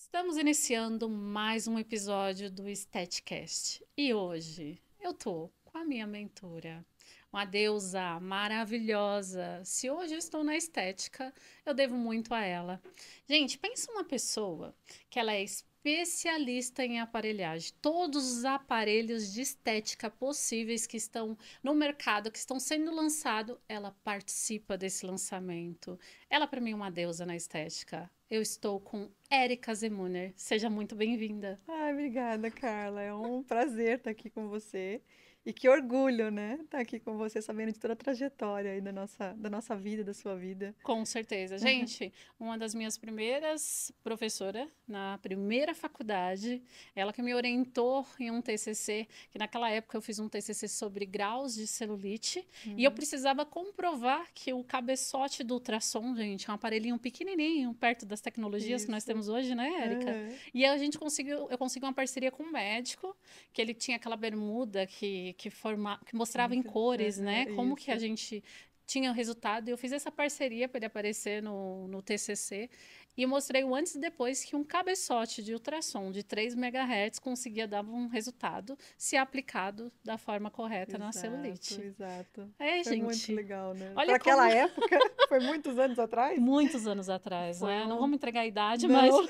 Estamos iniciando mais um episódio do Estéticast e hoje eu tô com a minha mentora, uma deusa maravilhosa. Se hoje eu estou na estética, eu devo muito a ela. Gente, pensa uma pessoa que ela é especialista em aparelhagem. Todos os aparelhos de estética possíveis que estão no mercado, que estão sendo lançados, ela participa desse lançamento. Ela, para mim, é uma deusa na estética. Eu estou com Érica Zemuner. Seja muito bem-vinda. Ai, obrigada, Carla. É um prazer estar aqui com você. E que orgulho, né? Estar aqui com você, sabendo de toda a trajetória aí da nossa vida, da sua vida. Com certeza. Gente, uma das minhas primeiras professoras na primeira faculdade, ela que me orientou em um TCC, que naquela época eu fiz um TCC sobre graus de celulite, e eu Uhum. precisava comprovar que o cabeçote do ultrassom, gente, é um aparelhinho pequenininho, perto das tecnologias que nós Isso. temos hoje, né, Érica? Aham. E a gente conseguiu, eu consegui uma parceria com um médico, que ele tinha aquela bermuda que mostrava em Muito. cores, Aham, né, como que a isso. gente tinha o resultado. E eu fiz essa parceria para ele aparecer no TCC e mostrei o antes e depois que um cabeçote de ultrassom de 3 MHz conseguia dar um resultado se aplicado da forma correta na Exato, celulite. exato. É, Foi muito gente, legal, né? olha Para como aquela época, foi muitos anos atrás, muitos anos atrás, foi né? Não um. vamos entregar a idade, mas, Não,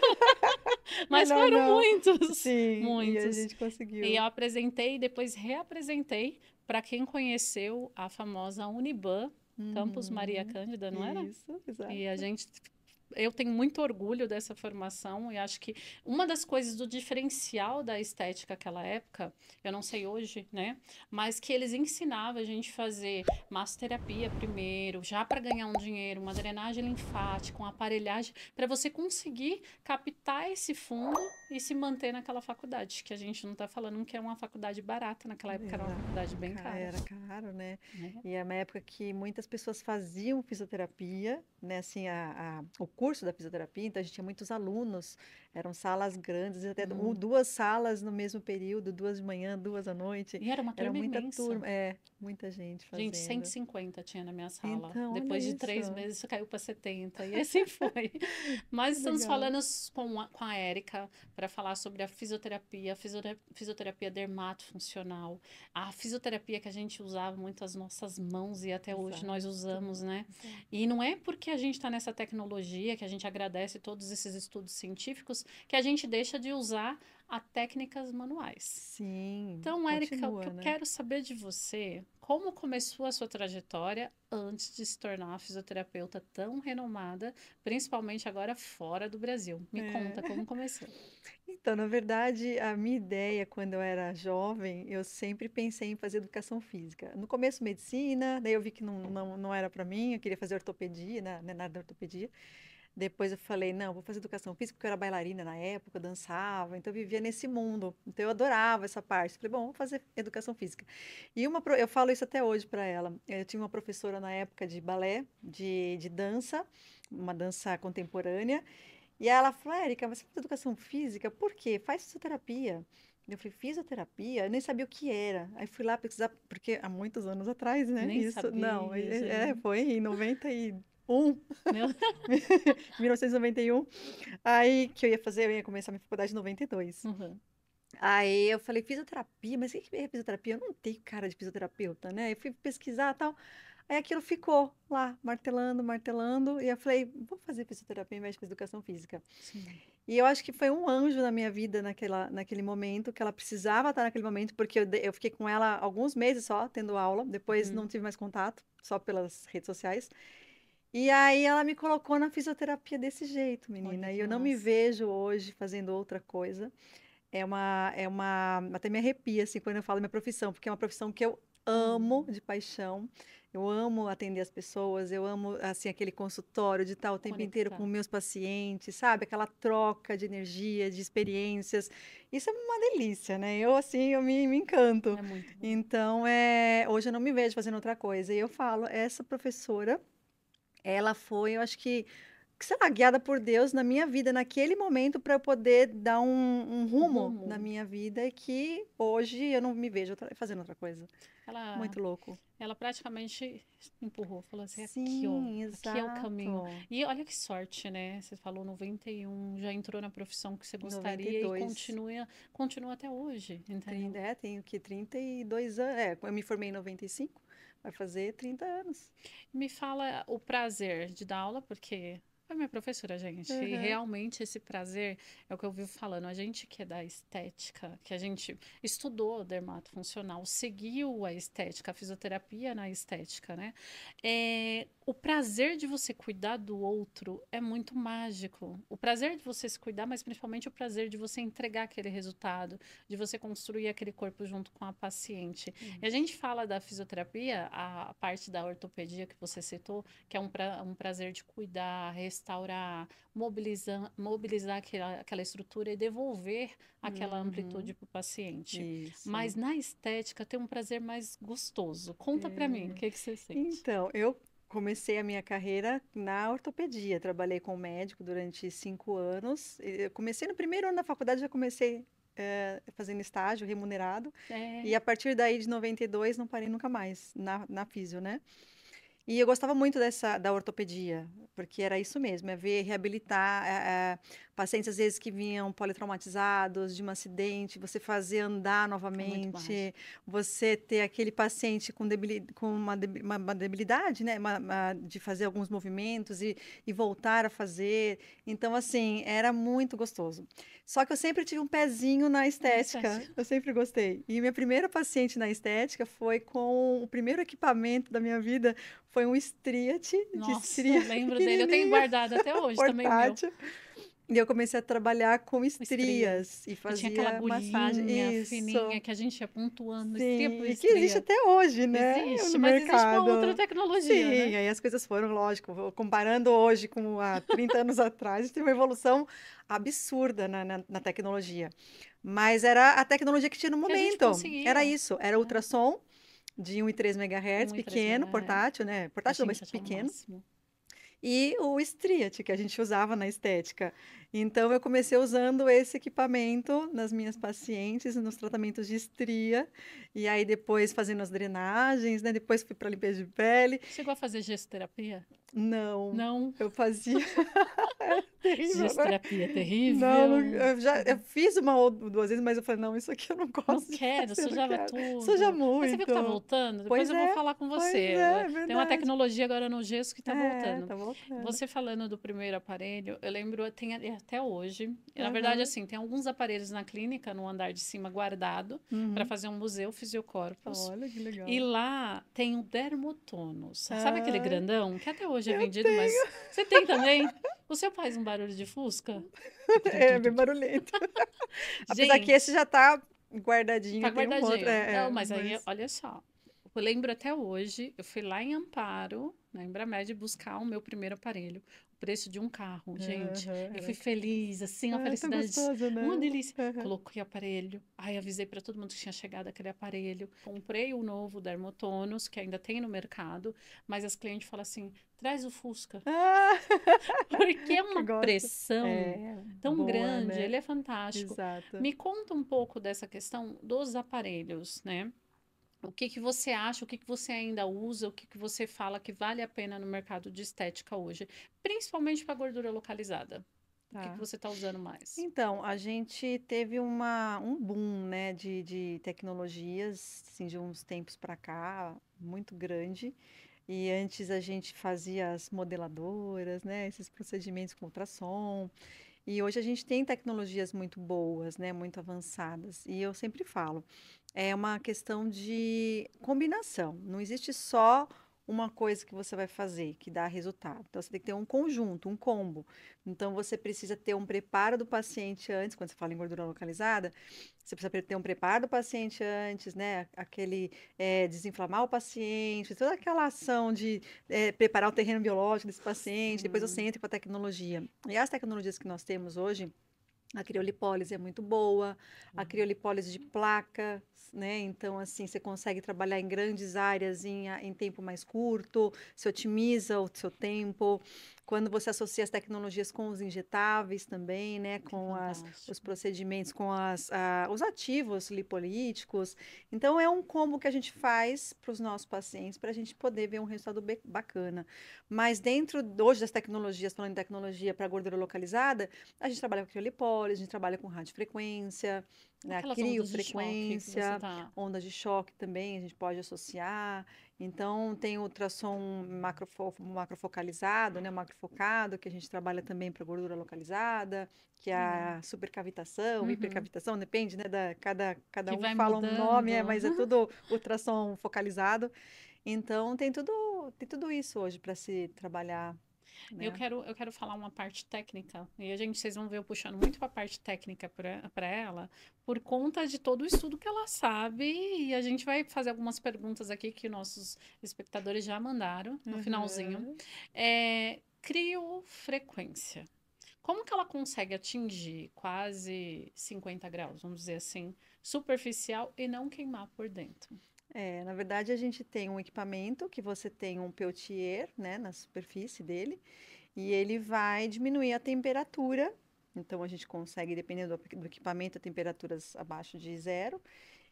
mas melhor foram não. muitos, Sim, e a muitos. gente E eu conseguiu. apresentei e depois reapresentei para quem conheceu a famosa Uniban, Campus Maria Uhum. Cândida, não era? Isso, E a exato. gente eu tenho muito orgulho dessa formação e acho que uma das coisas do diferencial da estética naquela época, eu não sei hoje, né? Mas que eles ensinavam a gente a fazer massoterapia primeiro, já para ganhar um dinheiro, uma drenagem linfática, uma aparelhagem, para você conseguir captar esse fundo e se manter naquela faculdade, que a gente não está falando que é uma faculdade barata, naquela época era uma Exato. faculdade bem cara, Era caro, né? né? E é uma época que muitas pessoas faziam fisioterapia, né? Assim, o curso da fisioterapia, então a gente tinha muitos alunos, eram salas grandes, até Hum. duas salas no mesmo período, duas de manhã, duas à noite. E era uma Era turma muita imensa. turma, muita gente Gente, fazendo. 150 tinha na minha sala. Então, olha Depois de isso, 3 meses, isso caiu para 70. E assim foi. que Mas estamos legal. falando com a Érica para falar sobre a fisioterapia, fisioterapia dermatofuncional, a fisioterapia que a gente usava muito as nossas mãos e até hoje nós Exato, usamos, né? exato. E não é porque a gente está nessa tecnologia, que a gente agradece todos esses estudos científicos, que a gente deixa de usar a técnicas manuais. Sim, Então, Érica, o que continua, eu né? quero saber de você, como começou a sua trajetória antes de se tornar uma fisioterapeuta tão renomada, principalmente agora fora do Brasil? Me conta É. como começou. Então, na verdade, a minha ideia quando eu era jovem, eu sempre pensei em fazer educação física. No começo, medicina, daí eu vi que não era para mim, eu queria fazer ortopedia, né, nada de ortopedia. Depois eu falei, não, vou fazer educação física, porque eu era bailarina na época, eu dançava, então eu vivia nesse mundo. Então eu adorava essa parte. Falei, bom, vou fazer educação física. E eu falo isso até hoje para ela. Eu tinha uma professora na época de balé, de dança, uma dança contemporânea. E aí ela falou, Érica, você faz educação física? Por quê? Faz fisioterapia. Eu falei, fisioterapia? Eu nem sabia o que era. Aí fui lá pesquisar, porque há muitos anos atrás, né? Nem Isso, não, sabia, gente. foi em 91, Meu... 1991. Aí que eu ia começar minha faculdade em 92. Uhum. Aí eu falei, fisioterapia? Mas o que é fisioterapia? Eu não tenho cara de fisioterapeuta, né? Eu fui pesquisar e tal. Aí aquilo ficou lá, martelando, martelando. E eu falei, vou fazer fisioterapia em vez de educação física. Sim. E eu acho que foi um anjo na minha vida naquele momento, que ela precisava estar naquele momento, porque eu fiquei com ela alguns meses só, tendo aula, depois não Uhum. tive mais contato, só pelas redes sociais. E aí ela me colocou na fisioterapia desse jeito, Olha menina. E que eu não me massa. vejo hoje fazendo outra coisa. Até me arrepia, assim, quando eu falo minha profissão, porque é uma profissão que eu amo Hum, de paixão. Eu amo atender as pessoas, eu amo, assim, aquele consultório de estar o tempo inteiro com conectar. meus pacientes, sabe? Aquela troca de energia, de experiências. Isso é uma delícia, né? Eu me encanto. É muito bom. Então, hoje eu não me vejo fazendo outra coisa. E eu falo, essa professora, ela foi, eu acho que sei lá, guiada por Deus na minha vida, naquele momento, para eu poder dar um Um rumo na rumo. minha vida e que hoje eu não me vejo fazendo outra coisa. Ela, Muito louco. ela praticamente empurrou, falou assim, aqui, ó, Sim, aqui é o caminho. exato. E olha que sorte, né? Você falou 91, já entrou na profissão que você Em gostaria e 92. continua até hoje, entendeu? Tenho que 32 anos. É, eu me formei em 95, vai fazer 30 anos. Me fala o prazer de dar aula, porque foi minha professora, gente. E Aham. realmente esse prazer é o que eu vivo falando. A gente que é da estética, que a gente estudou dermato funcional, seguiu a estética, a fisioterapia na estética, né? O prazer de você cuidar do outro é muito mágico. O prazer de você se cuidar, mas principalmente o prazer de você entregar aquele resultado, de você construir aquele corpo junto com a paciente. E a gente fala da fisioterapia, a parte da ortopedia que você citou, que é um prazer de cuidar, restaurar, mobilizar aquela estrutura e devolver aquela Uhum. amplitude para o paciente. Isso. Mas na estética tem um prazer mais gostoso. Conta para mim, o É. que que você sente? Então, eu comecei a minha carreira na ortopedia. Trabalhei com médico durante 5 anos. Eu comecei no primeiro ano da faculdade, já comecei fazendo estágio remunerado. E É, a partir daí, de 92, não parei nunca mais na físio, né? E eu gostava muito da ortopedia, porque era isso mesmo, é ver, reabilitar pacientes às vezes que vinham politraumatizados de um acidente, você fazer andar é muito novamente, mágico. você ter aquele paciente com uma debilidade, né, de fazer alguns movimentos e voltar a fazer. Então, assim, era muito gostoso. Só que eu sempre tive um pezinho na Na estética, estética. eu sempre gostei. E minha primeira paciente na estética foi com o primeiro equipamento da minha vida, foi um Striat de Nossa, estria lembro dele. Eu tenho pequenininho, guardado até hoje, também o meu. portátil. E eu comecei a trabalhar com Estria. estrias e Que tinha aquela fazia massagem. agulhinha Isso, fininha que a gente ia pontuando estria por sim. E que existe estria. até hoje, né? Existe, No mas existe uma outra mercado. tecnologia, Sim, né? aí as coisas foram, lógico, comparando hoje com há 30 anos atrás, teve uma evolução absurda na tecnologia. Mas era a tecnologia que tinha no Que a gente momento. Era conseguia. isso, era Né? ultrassom de 1,3 MHz, 1,3 pequeno, MHz. portátil, né? A Portátil não, mas gente achava o pequeno. máximo. E o Striat, que a gente usava na estética. Então, eu comecei usando esse equipamento nas minhas pacientes, nos tratamentos de estria, e aí depois fazendo as drenagens, né? Depois fui para limpeza de pele. Chegou a fazer gestoterapia? Não, Não. eu fazia. É terrível, né? Gestoterapia é Não, terrível. eu fiz uma ou duas vezes, mas eu falei, não, isso aqui eu não Não gosto de quero, fazer, eu não sujava quero. Suja tudo. Mas você viu que tá muito. voltando? Depois Pois eu vou é, falar com pois você. é, é Tem uma verdade. tecnologia agora no gesso que tá É, voltando. tá voltando. Você falando do primeiro aparelho, eu lembro, tem até hoje. E, na verdade, Aham. assim, tem alguns aparelhos na clínica, no andar de cima, guardado, para Uhum. fazer um museu Fisiocorpus. Olha que E legal. lá tem o Dermotonos. Sabe aquele Ai, grandão? Que até hoje é eu vendido, tenho. mas você tem também? O seu faz um barulho de fusca? É bem barulhento. Apesar que esse Gente, já tá tá guardadinho, tem um outro, guardadinho. Não, mas aí, mas. olha só. Eu lembro até hoje, eu fui lá em Amparo, na Embramed, buscar o meu primeiro aparelho. O preço de um carro, gente. Aham, Eu fui era caro. feliz, assim, uma Ai, tão felicidade, gostoso, uma né? delícia. Aham. Coloquei o aparelho, aí avisei para todo mundo que tinha chegado aquele aparelho. Comprei o novo Dermotonos, que ainda tem no mercado, mas as clientes falam assim: traz o Fusca. Ah, Porque é que uma gosto. pressão É, tão boa, grande, né? ele é fantástico. Exato. Me conta um pouco dessa questão dos aparelhos, né? O que que você acha, o que que você ainda usa, o que que você fala que vale a pena no mercado de estética hoje, principalmente para gordura localizada. O que que Tá. você está usando mais? Então, a gente teve um boom, né, de tecnologias, assim, de uns tempos para cá, muito grande. E antes a gente fazia as modeladoras, né, esses procedimentos com ultrassom. E hoje a gente tem tecnologias muito boas, né, muito avançadas. E eu sempre falo, é uma questão de combinação. Não existe só uma coisa que você vai fazer que dá resultado. Então você tem que ter um conjunto, um combo. Então você precisa ter um preparo do paciente antes, quando você fala em gordura localizada, você precisa ter um preparo do paciente antes, né? Aquele desinflamar o paciente, toda aquela ação de preparar o terreno biológico desse paciente, depois você Sim. entra com a tecnologia. E as tecnologias que nós temos hoje, a criolipólise é muito boa, a criolipólise de placa, né? Então, assim, você consegue trabalhar em grandes áreas em tempo mais curto, se otimiza o seu tempo. Quando você associa as tecnologias com os injetáveis também, né? Que Com os fantástico. procedimentos, com os ativos lipolíticos. Então, é um combo que a gente faz para os nossos pacientes, para a gente poder ver um resultado bacana. Mas dentro, hoje, das tecnologias, falando em tecnologia para gordura localizada, a gente trabalha com criolipólise, a gente trabalha com radiofrequência, né? A Aquelas ondas de choque que você criofrequência, tá. ondas de choque também, a gente pode associar. Então, tem o ultrassom macrofocalizado, né, macrofocado, que a gente trabalha também para gordura localizada, que é Legal. a supercavitação, Uhum. hipercavitação, depende, né, cada Que um vai fala um nome, mudando. mas é tudo ultrassom focalizado. Então, tem tudo isso hoje para se trabalhar, né? Eu quero falar uma parte técnica, e vocês vão ver eu puxando muito para a parte técnica para ela, por conta de todo o estudo que ela sabe, e a gente vai fazer algumas perguntas aqui que nossos espectadores já mandaram no finalzinho. Uhum. Criofrequência. Como que ela consegue atingir quase 50 graus, vamos dizer assim, superficial e não queimar por dentro? Na verdade, a gente tem um equipamento que você tem um peltier, né, na superfície dele, e ele vai diminuir a temperatura. Então, a gente consegue, dependendo do equipamento, a temperaturas abaixo de zero.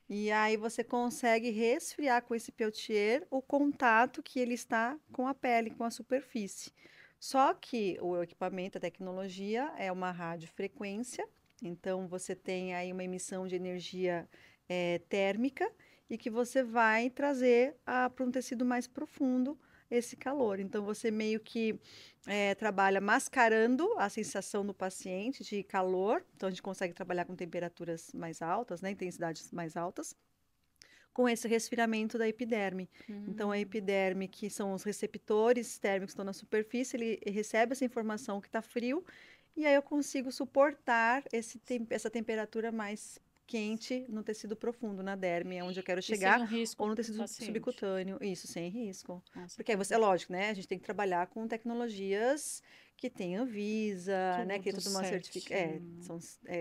E aí você consegue resfriar com esse peltier o contato que ele está com a pele, com a superfície. Só que o equipamento, a tecnologia, é uma radiofrequência. Então, você tem aí uma emissão de energia térmica e que você vai trazer para um tecido mais profundo esse calor. Então, você meio que trabalha mascarando a sensação do paciente de calor. Então, a gente consegue trabalhar com temperaturas mais altas, né, intensidades mais altas, com esse resfriamento da epiderme. Então, a Hum, epiderme, que são os receptores térmicos que estão na superfície, ele recebe essa informação que está frio, e aí eu consigo suportar essa temperatura mais quente no tecido profundo, na derme, onde eu quero e sem chegar, o risco ou no para o tecido paciente. subcutâneo, isso sem risco. Nossa, Porque aí que você, é lógico, né? A gente tem que trabalhar com tecnologias que tem Anvisa, né? Que tem tudo toda uma certinho.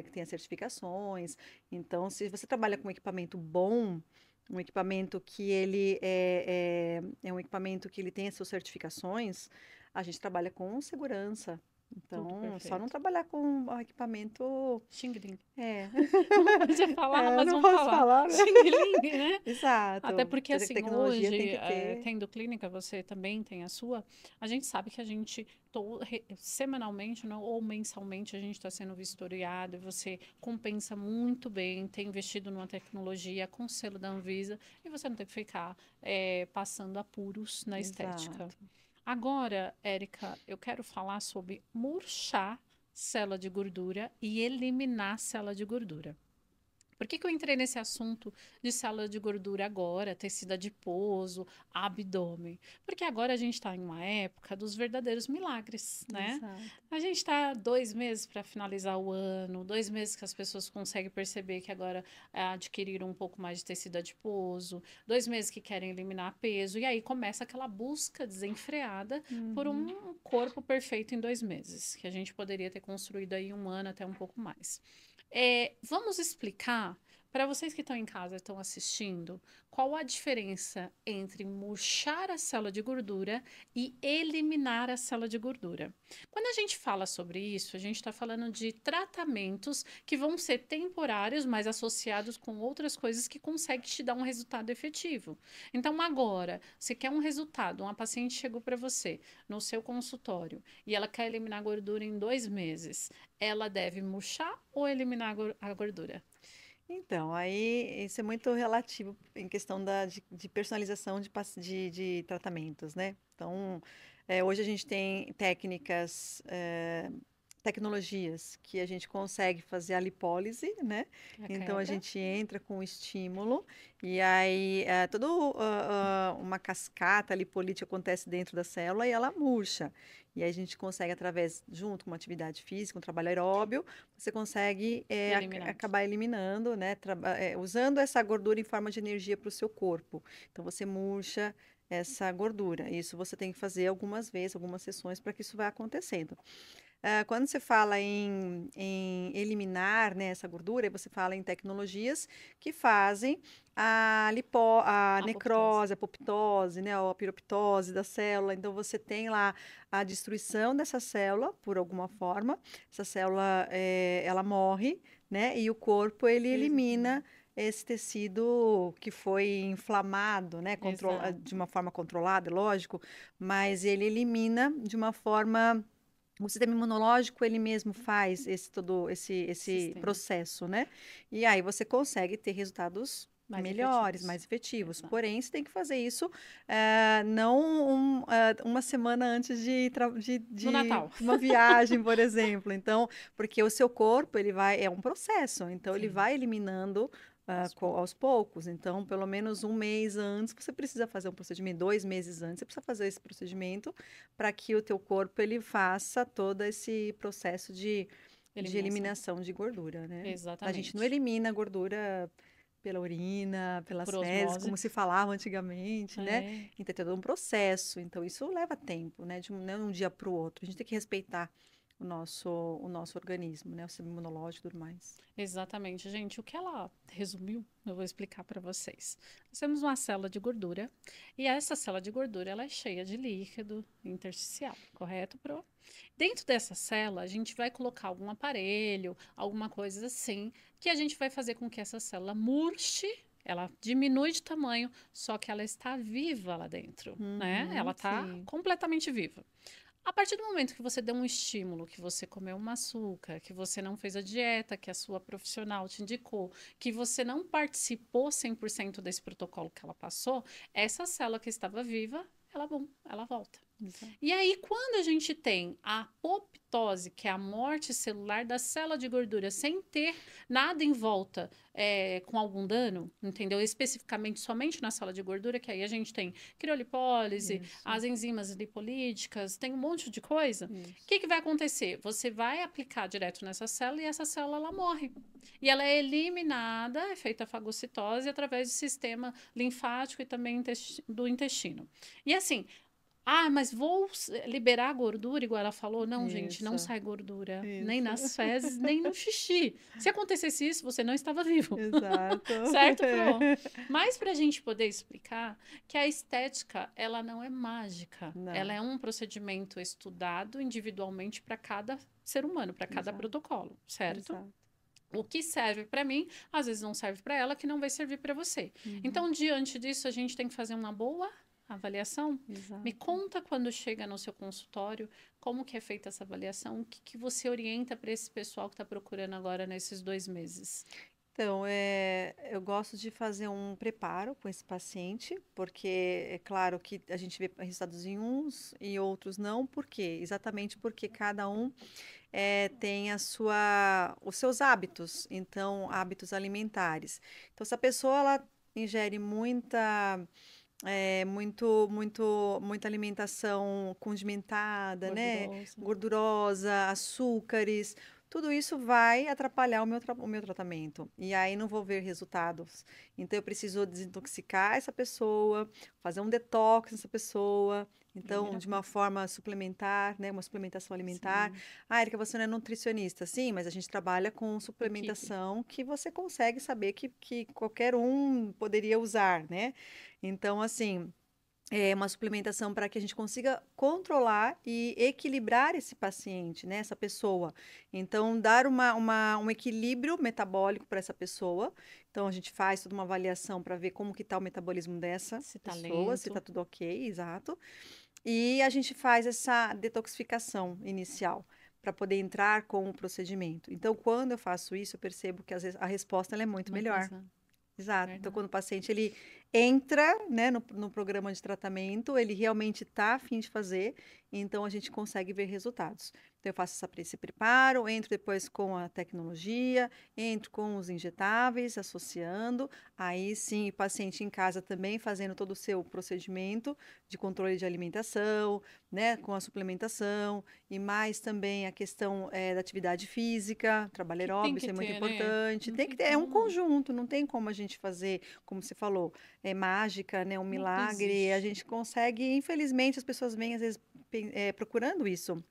que tem as certificações. Então, se você trabalha com um equipamento bom, um equipamento que ele é um equipamento que ele tem as suas certificações, a gente trabalha com segurança. Tudo Então, só não perfeito. trabalhar com um equipamento. Xing Ling. É, Não podia falar, mas não vamos posso falar. falar, né? Xing Ling, né? Até Exato. porque, A assim, tecnologia tem hoje, que ter. tendo clínica, você também tem a sua, a gente sabe que a gente, semanalmente, né, ou mensalmente, a gente está sendo vistoriado, e você compensa muito bem ter investido numa tecnologia com selo da Anvisa, e você não tem que ficar passando apuros na estética. Exato. Agora, Érica, eu quero falar sobre murchar célula de gordura e eliminar célula de gordura. Por que eu entrei nesse assunto de célula de gordura agora, tecido adiposo, abdômen? Porque agora a gente está em uma época dos verdadeiros milagres, né? Exato. A gente está 2 meses para finalizar o ano, 2 meses que as pessoas conseguem perceber que agora adquiriram um pouco mais de tecido adiposo, 2 meses que querem eliminar peso, e aí começa aquela busca desenfreada por Uhum. um corpo perfeito em 2 meses, que a gente poderia ter construído aí um ano até um pouco mais. Vamos explicar para vocês que estão em casa, estão assistindo, qual a diferença entre murchar a célula de gordura e eliminar a célula de gordura. Quando a gente fala sobre isso, a gente está falando de tratamentos que vão ser temporários, mas associados com outras coisas que conseguem te dar um resultado efetivo. Então, agora, você quer um resultado, uma paciente chegou para você no seu consultório e ela quer eliminar a gordura em 2 meses, ela deve murchar ou eliminar a gordura? Então, aí isso é muito relativo em questão de personalização de tratamentos, né? Então, hoje a gente tem tecnologias que a gente consegue fazer a lipólise, né? Que é a Então, a quebra. gente entra com o estímulo e aí toda uma cascata lipolítica acontece dentro da célula e ela murcha. E aí a gente consegue, junto com uma atividade física, um trabalho aeróbio, você consegue Eliminar. acabar eliminando, né? Usando essa gordura em forma de energia para o seu corpo. Então, você murcha essa gordura. Isso você tem que fazer algumas vezes, algumas sessões, para que isso vá acontecendo. Quando você fala em eliminar, né, essa gordura, você fala em tecnologias que fazem a Apoptose. necrose, a apoptose, né, ou a piroptose da célula. Então, você tem lá a destruição dessa célula, por alguma forma. Essa célula, ela morre, né, e o corpo, ele elimina Exatamente. esse tecido que foi inflamado, né, de Exato. uma forma controlada, lógico, mas ele elimina de uma forma. O sistema imunológico, ele mesmo faz esse Sistema. processo, né? E aí você consegue ter resultados Mais melhores, efetivos. mais efetivos. Exato. Porém, você tem que fazer isso não uma semana antes No de Natal. uma viagem, por exemplo. Então, porque o seu corpo, é um processo. Então, ele Sim. vai eliminando Aos poucos. aos poucos. Então, pelo menos um mês antes, você precisa fazer um procedimento, 2 meses antes, você precisa fazer esse procedimento para que o teu corpo ele faça todo esse processo de Eliminação. eliminação de gordura, né? A gente não Exatamente. elimina gordura pela urina, pelas Por fezes, osmose. como se falava antigamente, né? É. Então, tem todo um processo. Então, isso leva tempo, né? Não é um dia para o outro. A gente tem que respeitar o nosso organismo, né? O sistema imunológico e tudo mais. Exatamente, gente. O que ela resumiu, eu vou explicar para vocês. Nós temos uma célula de gordura e essa célula de gordura ela é cheia de líquido intersticial, correto, Pro? Dentro dessa célula, a gente vai colocar algum aparelho, alguma coisa assim, que a gente vai fazer com que essa célula murche. Ela diminui de tamanho, só que ela está viva lá dentro, né? Ela Uhum, está sim. completamente viva. A partir do momento que você deu um estímulo, que você comeu um açúcar, que você não fez a dieta que a sua profissional te indicou, que você não participou 100% desse protocolo que ela passou, essa célula que estava viva, ela volta. Exato. E aí, quando a gente tem a apoptose, que é a morte celular da célula de gordura, sem ter nada em volta com algum dano, entendeu? Especificamente somente na célula de gordura, que aí a gente tem criolipólise, Isso, as enzimas lipolíticas, tem um monte de coisa. O isso. que vai acontecer? Você vai aplicar direto nessa célula e essa célula ela morre. E ela é eliminada, é feita a fagocitose através do sistema linfático e também do intestino. E assim, mas vou liberar gordura, igual ela falou. Não, gente, não Isso, sai gordura. Nem isso. nas fezes, nem no xixi. Se acontecesse isso, você não estava vivo. Exato. Certo, Pro? Mas para a gente poder explicar que a estética, ela não é mágica. Ela Não, é um procedimento estudado individualmente para cada ser humano, para cada exato, protocolo, certo? exato. O que serve para mim, às vezes não serve para ela, que não vai servir para você. Uhum, Então, diante disso, a gente tem que fazer uma boa avaliação. Me exato. conta quando chega no seu consultório, como que é feita essa avaliação, o que, que você orienta para esse pessoal que está procurando agora nesses 2 meses? Então, eu gosto de fazer um preparo com esse paciente, porque é claro que a gente vê resultados em uns e outros não, por quê? Exatamente porque cada um tem os seus hábitos, então, hábitos alimentares. Então, se a pessoa ela ingere muita alimentação condimentada, né? Gordurosa. Gordurosa, açúcares. Tudo isso vai atrapalhar o meu tratamento. E aí não vou ver resultados. Então eu preciso desintoxicar essa pessoa, fazer um detox nessa pessoa. Então, Primeira de uma coisa. forma suplementar, né? Uma suplementação alimentar. Sim. Ah, Erika, você não é nutricionista. Sim, mas a gente trabalha com Equipe. suplementação que você consegue saber que qualquer um poderia usar, né? Então, assim, é uma suplementação para que a gente consiga controlar e equilibrar esse paciente, né, essa pessoa. Então, dar um equilíbrio metabólico para essa pessoa. Então, a gente faz toda uma avaliação para ver como que está o metabolismo dessa Esse pessoa, se está talento. tudo ok, exato. E a gente faz essa detoxificação inicial para poder entrar com o procedimento. Então, quando eu faço isso, eu percebo que às vezes a resposta ela é muito Muito melhor. mais. Exato. Então, Verdade. quando o paciente ele entra, né, no programa de tratamento, ele realmente está a fim de fazer, então a gente consegue ver resultados. Então, eu faço esse preparo, entro depois com a tecnologia, entro com os injetáveis, associando, aí sim, o paciente em casa também fazendo todo o seu procedimento de controle de alimentação, né, com a suplementação, e mais também a questão da atividade física, trabalho Que tem aeróbico, que isso é muito ter, né? importante. Não Tem que tem ter, é um como. conjunto, não tem como a gente fazer, como você falou, mágica, né, um Não milagre. A existe. gente consegue, infelizmente, as pessoas vêm às vezes procurando isso.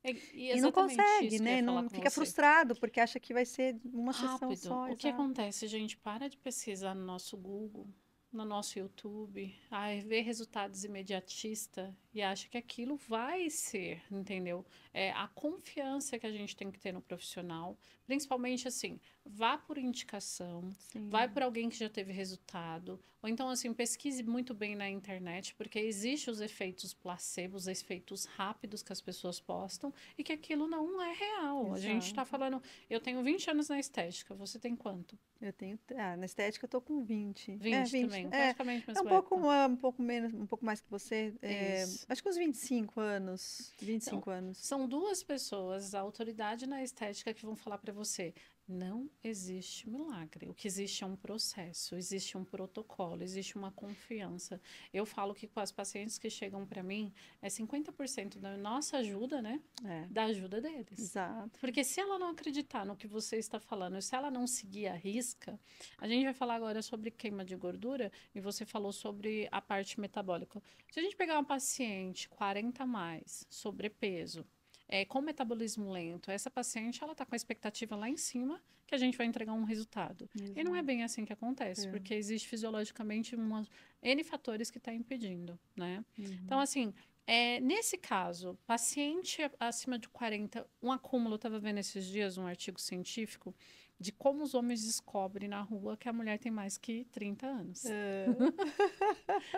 E E não exatamente consegue, isso que eu ia né? falar Não com fica você. frustrado porque acha que vai ser uma sessão Rápido. só, O que exato. acontece? A gente para de pesquisar no nosso Google, no nosso YouTube, aí vê resultados imediatistas e acha que aquilo vai ser, entendeu? É a confiança que a gente tem que ter no profissional, principalmente assim, vá por indicação, vai Sim, por alguém que já teve resultado, ou então assim, pesquise muito bem na internet, porque existem os efeitos placebos, os efeitos rápidos que as pessoas postam e que aquilo não é real. A gente está exato. falando, eu tenho 20 anos na estética, você tem quanto? Eu tenho, na estética eu tô com 20. É, 20 20. também, praticamente É mesma época. um pouco menos, um pouco mais que você. Isso. Acho que uns 25 anos. vinte e Então, cinco anos. são duas pessoas, a autoridade na estética, que vão falar para você: não existe milagre. O que existe é um processo, existe um protocolo, existe uma confiança. Eu falo que com as pacientes que chegam para mim, é 50% da nossa ajuda, né? É, Da ajuda deles. exato. Porque se ela não acreditar no que você está falando, se ela não seguir a risca, a gente vai falar agora sobre queima de gordura e você falou sobre a parte metabólica. Se a gente pegar uma paciente 40 a mais, sobrepeso, com metabolismo lento, essa paciente ela está com a expectativa lá em cima que a gente vai entregar um resultado. E não é Exato. bem assim que acontece, É. porque existe fisiologicamente N fatores que estão impedindo, né? Então, Uhum. assim, nesse caso, paciente acima de 40, um acúmulo, eu estava vendo esses dias um artigo científico de como os homens descobrem na rua que a mulher tem mais que 30 anos. É.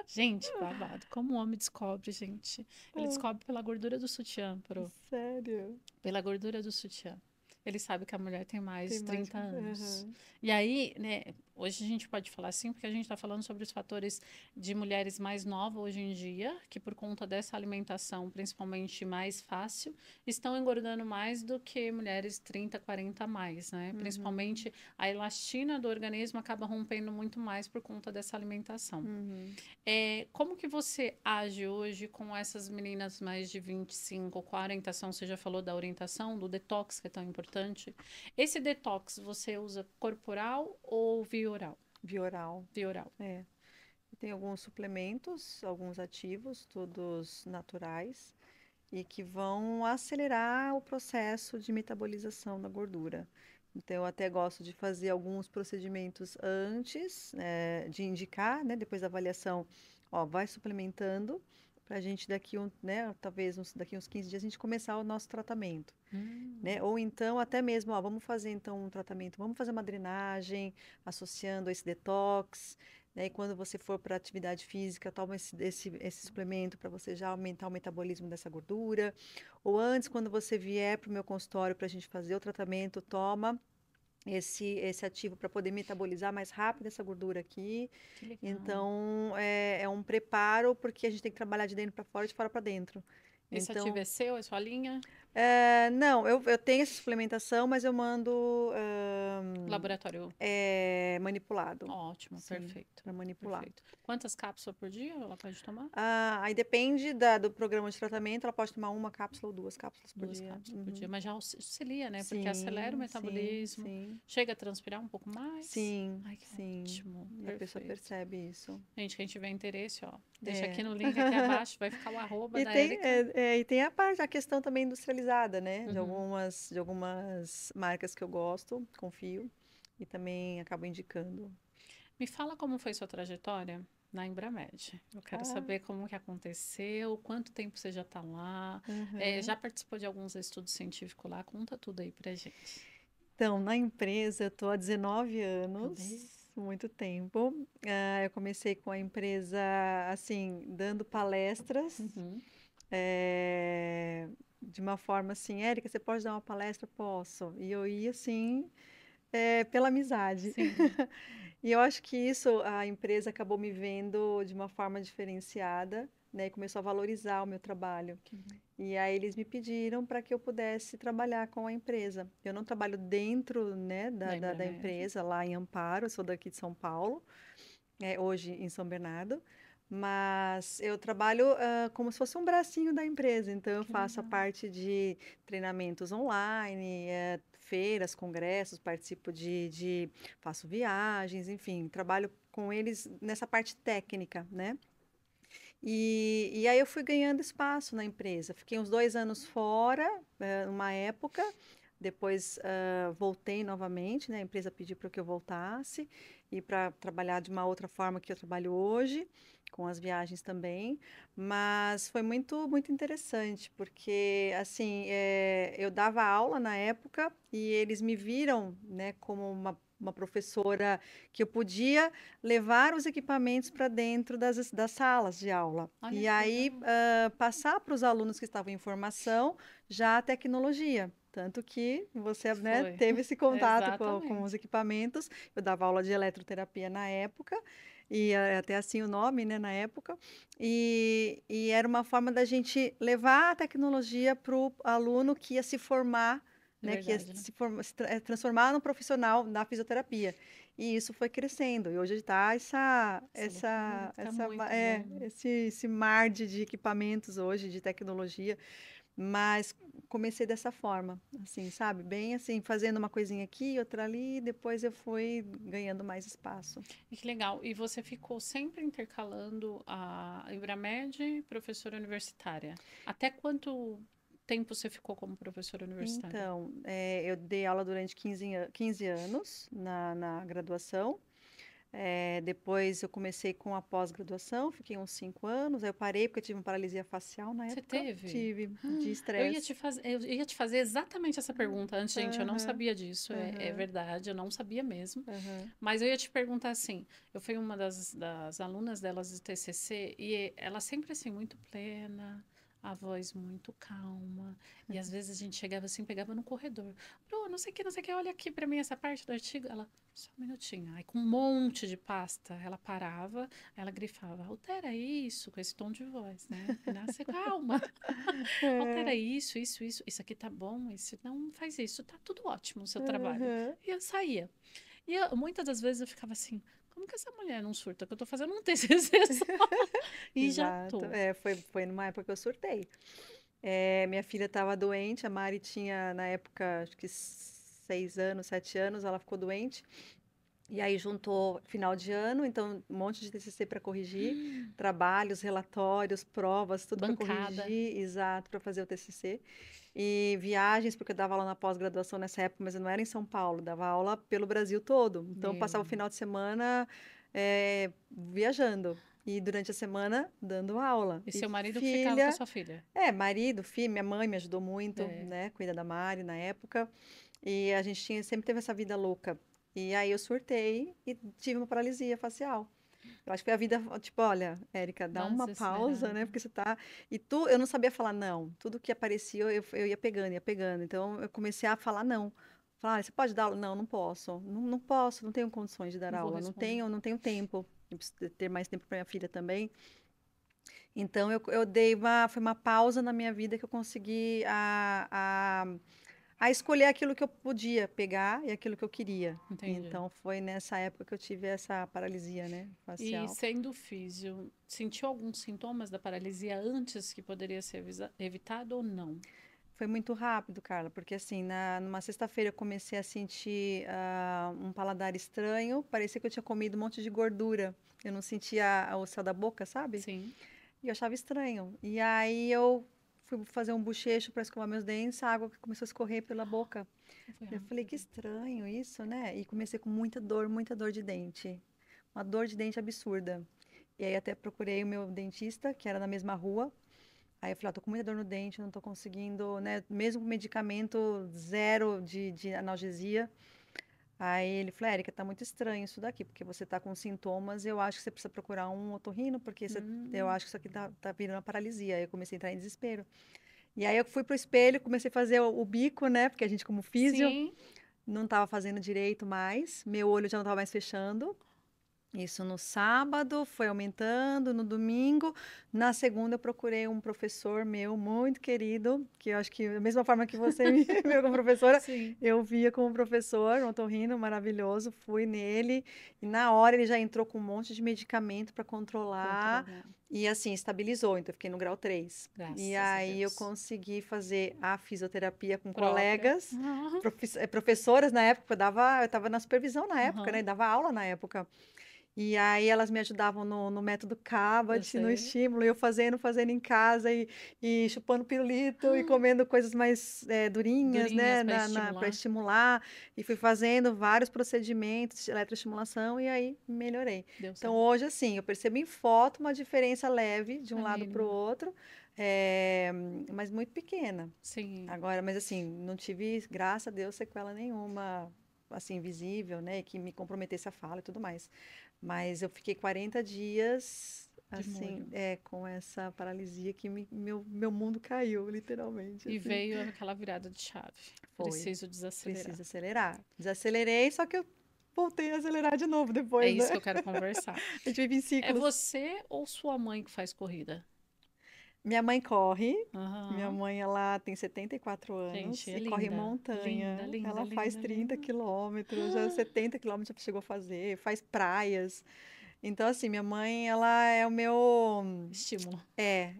Gente, babado. Como o homem descobre, gente? Ele Ah, descobre pela gordura do sutiã, pro. sério? Pela gordura do sutiã. Ele sabe que a mulher tem mais Tem de mais. 30 anos. Aham. E aí, né, hoje a gente pode falar assim, porque a gente está falando sobre os fatores de mulheres mais novas hoje em dia, que por conta dessa alimentação, principalmente mais fácil, estão engordando mais do que mulheres 30, 40 a mais, né? Uhum. Principalmente a elastina do organismo acaba rompendo muito mais por conta dessa alimentação. Uhum. Como que você age hoje com essas meninas mais de 25, com a orientação? Você já falou da orientação, do detox, que é tão importante. Esse detox você usa corporal ou via oral? Via oral. Via oral. É. Tem alguns suplementos, alguns ativos, todos naturais, e que vão acelerar o processo de metabolização da gordura. Então, eu até gosto de fazer alguns procedimentos antes, de indicar, né, depois da avaliação, ó, vai suplementando, para a gente daqui, né, talvez daqui uns 15 dias a gente começar o nosso tratamento, né? Hum, Ou então, até mesmo, ó, vamos fazer então um tratamento, vamos fazer uma drenagem associando esse detox, né? E quando você for para atividade física, toma esse suplemento para você já aumentar o metabolismo dessa gordura. Ou antes, quando você vier para o meu consultório para a gente fazer o tratamento, toma esse ativo para poder metabolizar mais rápido essa gordura aqui. que legal. Então, é um preparo, porque a gente tem que trabalhar de dentro para fora e de fora para dentro. Esse ativo Então, é seu, é sua linha? não, eu tenho essa suplementação, mas eu mando Laboratório. manipulado. Ótimo, Sim, perfeito. para manipular. Perfeito. Quantas cápsulas por dia ela pode tomar? Aí depende do programa de tratamento, ela pode tomar uma cápsula ou duas cápsulas por Duas dia. cápsulas por dia, Uhum. mas já auxilia, né? Porque acelera o Sim, sim, metabolismo, sim, chega a transpirar um pouco mais. sim, Ai, que sim. ótimo, E a pessoa perfeito. percebe isso. Gente, quem tiver interesse, ó, deixa aqui É. no link aqui abaixo, vai ficar o arroba E da tem, Érica. e tem a questão também industrializada, né? Uhum. De algumas marcas que eu gosto, confio, e também acabo indicando. Me fala como foi sua trajetória na Embramed. Eu quero Ah, saber como que aconteceu, quanto tempo você já está lá, aham. já participou de alguns estudos científicos lá, conta tudo aí pra gente. Então, na empresa, eu estou há 19 Meu Deus. anos, muito tempo. Eu comecei com a empresa, assim, dando palestras, Uhum. de uma forma assim, Érica, você pode dar uma palestra? Posso. E eu ia, assim, pela amizade. Sim. E eu acho que isso, a empresa acabou me vendo de uma forma diferenciada, né, e começou a valorizar o meu trabalho. Que bom. E aí eles me pediram para que eu pudesse trabalhar com a empresa. Eu não trabalho dentro, né, Da da Embramed. empresa, lá em Amparo, eu sou daqui de São Paulo, hoje em São Bernardo, mas eu trabalho como se fosse um bracinho da empresa. Então eu Que faço a legal. parte de treinamentos online, feiras, congressos, participo faço viagens, enfim, trabalho com eles nessa parte técnica, né? E aí eu fui ganhando espaço na empresa. Fiquei uns 2 anos fora, uma época. Depois voltei novamente, né? A empresa pediu para que eu voltasse e para trabalhar de uma outra forma que eu trabalho hoje, com as viagens também. Mas foi muito, muito interessante, porque assim, eu dava aula na época e eles me viram, né, como uma professora que eu podia levar os equipamentos para dentro das salas de aula. Olha E que aí, legal. passar para os alunos que estavam em formação já a tecnologia. Tanto que você, né, Foi. teve esse contato com os Exatamente. equipamentos. Eu dava aula de eletroterapia na época, e até assim o nome, né, na época. E era uma forma da gente levar a tecnologia para o aluno que ia se formar, É né, que ia verdade, né? transformar no profissional da fisioterapia. E isso foi crescendo. E hoje está Tá muito bom. esse mar de equipamentos hoje, de tecnologia. Mas comecei dessa forma, assim, sabe? Bem assim, fazendo uma coisinha aqui, outra ali, e depois eu fui ganhando mais espaço. E que legal. E você ficou sempre intercalando a Ibramed, professora universitária. Até quanto tempo você ficou como professora universitária? Então, eu dei aula durante 15 anos na graduação. Depois eu comecei com a pós-graduação, fiquei uns 5 anos. Aí eu parei porque eu tive uma paralisia facial na Você época. teve? Tive, de estresse. Eu ia te fazer exatamente essa pergunta antes, gente. Eu não Aham, sabia disso, é aham, verdade, eu não sabia mesmo. aham. Mas eu ia te perguntar assim: eu fui uma das alunas delas do TCC e ela sempre assim, muito plena, a voz muito calma. E às vezes a gente chegava assim, pegava no corredor: Bru, não sei o que, olha aqui pra mim essa parte do artigo. Ela, só um minutinho. Aí com um monte de pasta, ela parava, ela grifava: altera isso, com esse tom de voz, né? Nasce calma. Altera É, isso aqui tá bom, isso não faz isso, tá tudo ótimo o seu trabalho. aham. E eu saía. E muitas das vezes eu ficava assim, como que essa mulher não surta? Que eu tô fazendo um TCC só e já Exato. tô. Foi numa época que eu surtei. Minha filha estava doente, a Mari tinha, na época, acho que 6 anos, 7 anos, ela ficou doente. E aí juntou final de ano, então um monte de TCC para corrigir, trabalhos, relatórios, provas, tudo para Bancada. corrigir, exato, para fazer o TCC. E viagens, porque eu dava aula na pós-graduação nessa época, mas eu não era em São Paulo, dava aula pelo Brasil todo. Então eu passava o Meu. final de semana viajando. E durante a semana dando aula. E E seu marido que ficava com a filha, sua filha. marido, filho, minha mãe me ajudou muito, É. né? Cuida da Mari na época. E a gente sempre teve essa vida louca. E aí eu surtei e tive uma paralisia facial. Eu acho que foi a vida, tipo, olha, Érica, dá uma Nossa pausa, Senhora. né? Porque você tá. Eu não sabia falar não. Tudo que aparecia, eu ia pegando, ia pegando. Então eu comecei a falar não. Falar, você pode dar aula? Não, não posso. Não, não posso, não tenho condições de dar Não vou aula. responder. Não tenho tempo. Eu preciso ter mais tempo para minha filha também. Então eu dei foi uma pausa na minha vida que eu consegui a escolher aquilo que eu podia pegar e aquilo que eu queria. Entendi. Então foi nessa época que eu tive essa paralisia, né, E facial. sendo físio, sentiu alguns sintomas da paralisia antes que poderia ser evitado ou não? Foi muito rápido, Carla, porque assim, numa sexta-feira eu comecei a sentir um paladar estranho, parecia que eu tinha comido um monte de gordura. Eu não sentia o céu da boca, sabe? Sim. E eu achava estranho. E aí eu fui fazer um bochecho para escovar meus dentes, a água começou a escorrer pela boca. Foi Eu falei, que rápido. estranho isso, né? E comecei com muita dor de dente. Uma dor de dente absurda. E aí até procurei o meu dentista, que era na mesma rua. Aí eu falei, tô com muita dor no dente, não tô conseguindo, né? Mesmo com medicamento zero de analgesia. Aí ele falou, Érica, tá muito estranho isso daqui, porque você tá com sintomas, eu acho que você precisa procurar um otorrino, porque eu Hum, acho que isso aqui tá virando uma paralisia. Aí eu comecei a entrar em desespero. E aí eu fui pro espelho, comecei a fazer o bico, né? Porque a gente, como físio, sim. não estava fazendo direito mais, meu olho já não estava mais fechando. Isso no sábado, foi aumentando, no domingo. Na segunda, eu procurei um professor meu muito querido, que eu acho que, da mesma forma que você me viu como professora, Sim. eu via como professor, um otorrino maravilhoso. Fui nele, e na hora ele já entrou com um monte de medicamento para controlar, Controlar. e assim, estabilizou. Então, eu fiquei no grau 3. E Graças a aí, eu Deus. consegui fazer a fisioterapia com Própria. colegas, Aham. professoras na época, eu estava na supervisão na época, né? Aham. Dava aula na época. E aí elas me ajudavam no método Eu Cabot, no sei. estímulo, e eu fazendo em casa e chupando pirulito e comendo coisas mais durinhas, Durinhas né, para para estimular. estimular. E fui fazendo vários procedimentos de eletroestimulação e aí melhorei. Deu Então certo. hoje, assim, eu percebo em foto uma diferença leve de um A lado para o mínima. outro, eh, mas muito pequena. Sim. Agora, mas assim, não tive, graças a Deus, sequela nenhuma, assim, visível, né, que me comprometesse a fala e tudo mais. Mas eu fiquei 40 dias, De assim, molho. com essa paralisia que meu mundo caiu, literalmente, E assim. veio aquela virada de chave. Foi, Preciso desacelerar. preciso acelerar. Desacelerei, só que eu voltei a acelerar de novo É depois, né? isso que eu quero conversar. A gente vive em É ciclos. você ou sua mãe que faz corrida? Minha mãe corre. Minha Aham. mãe, ela tem 74 Gente, anos é e corre linda. Linda, montanha. linda, Ela faz linda, 30 linda. quilômetros, já 70 quilômetros já chegou a fazer, faz praias. Então, assim, minha mãe, ela é o meu. Estímulo.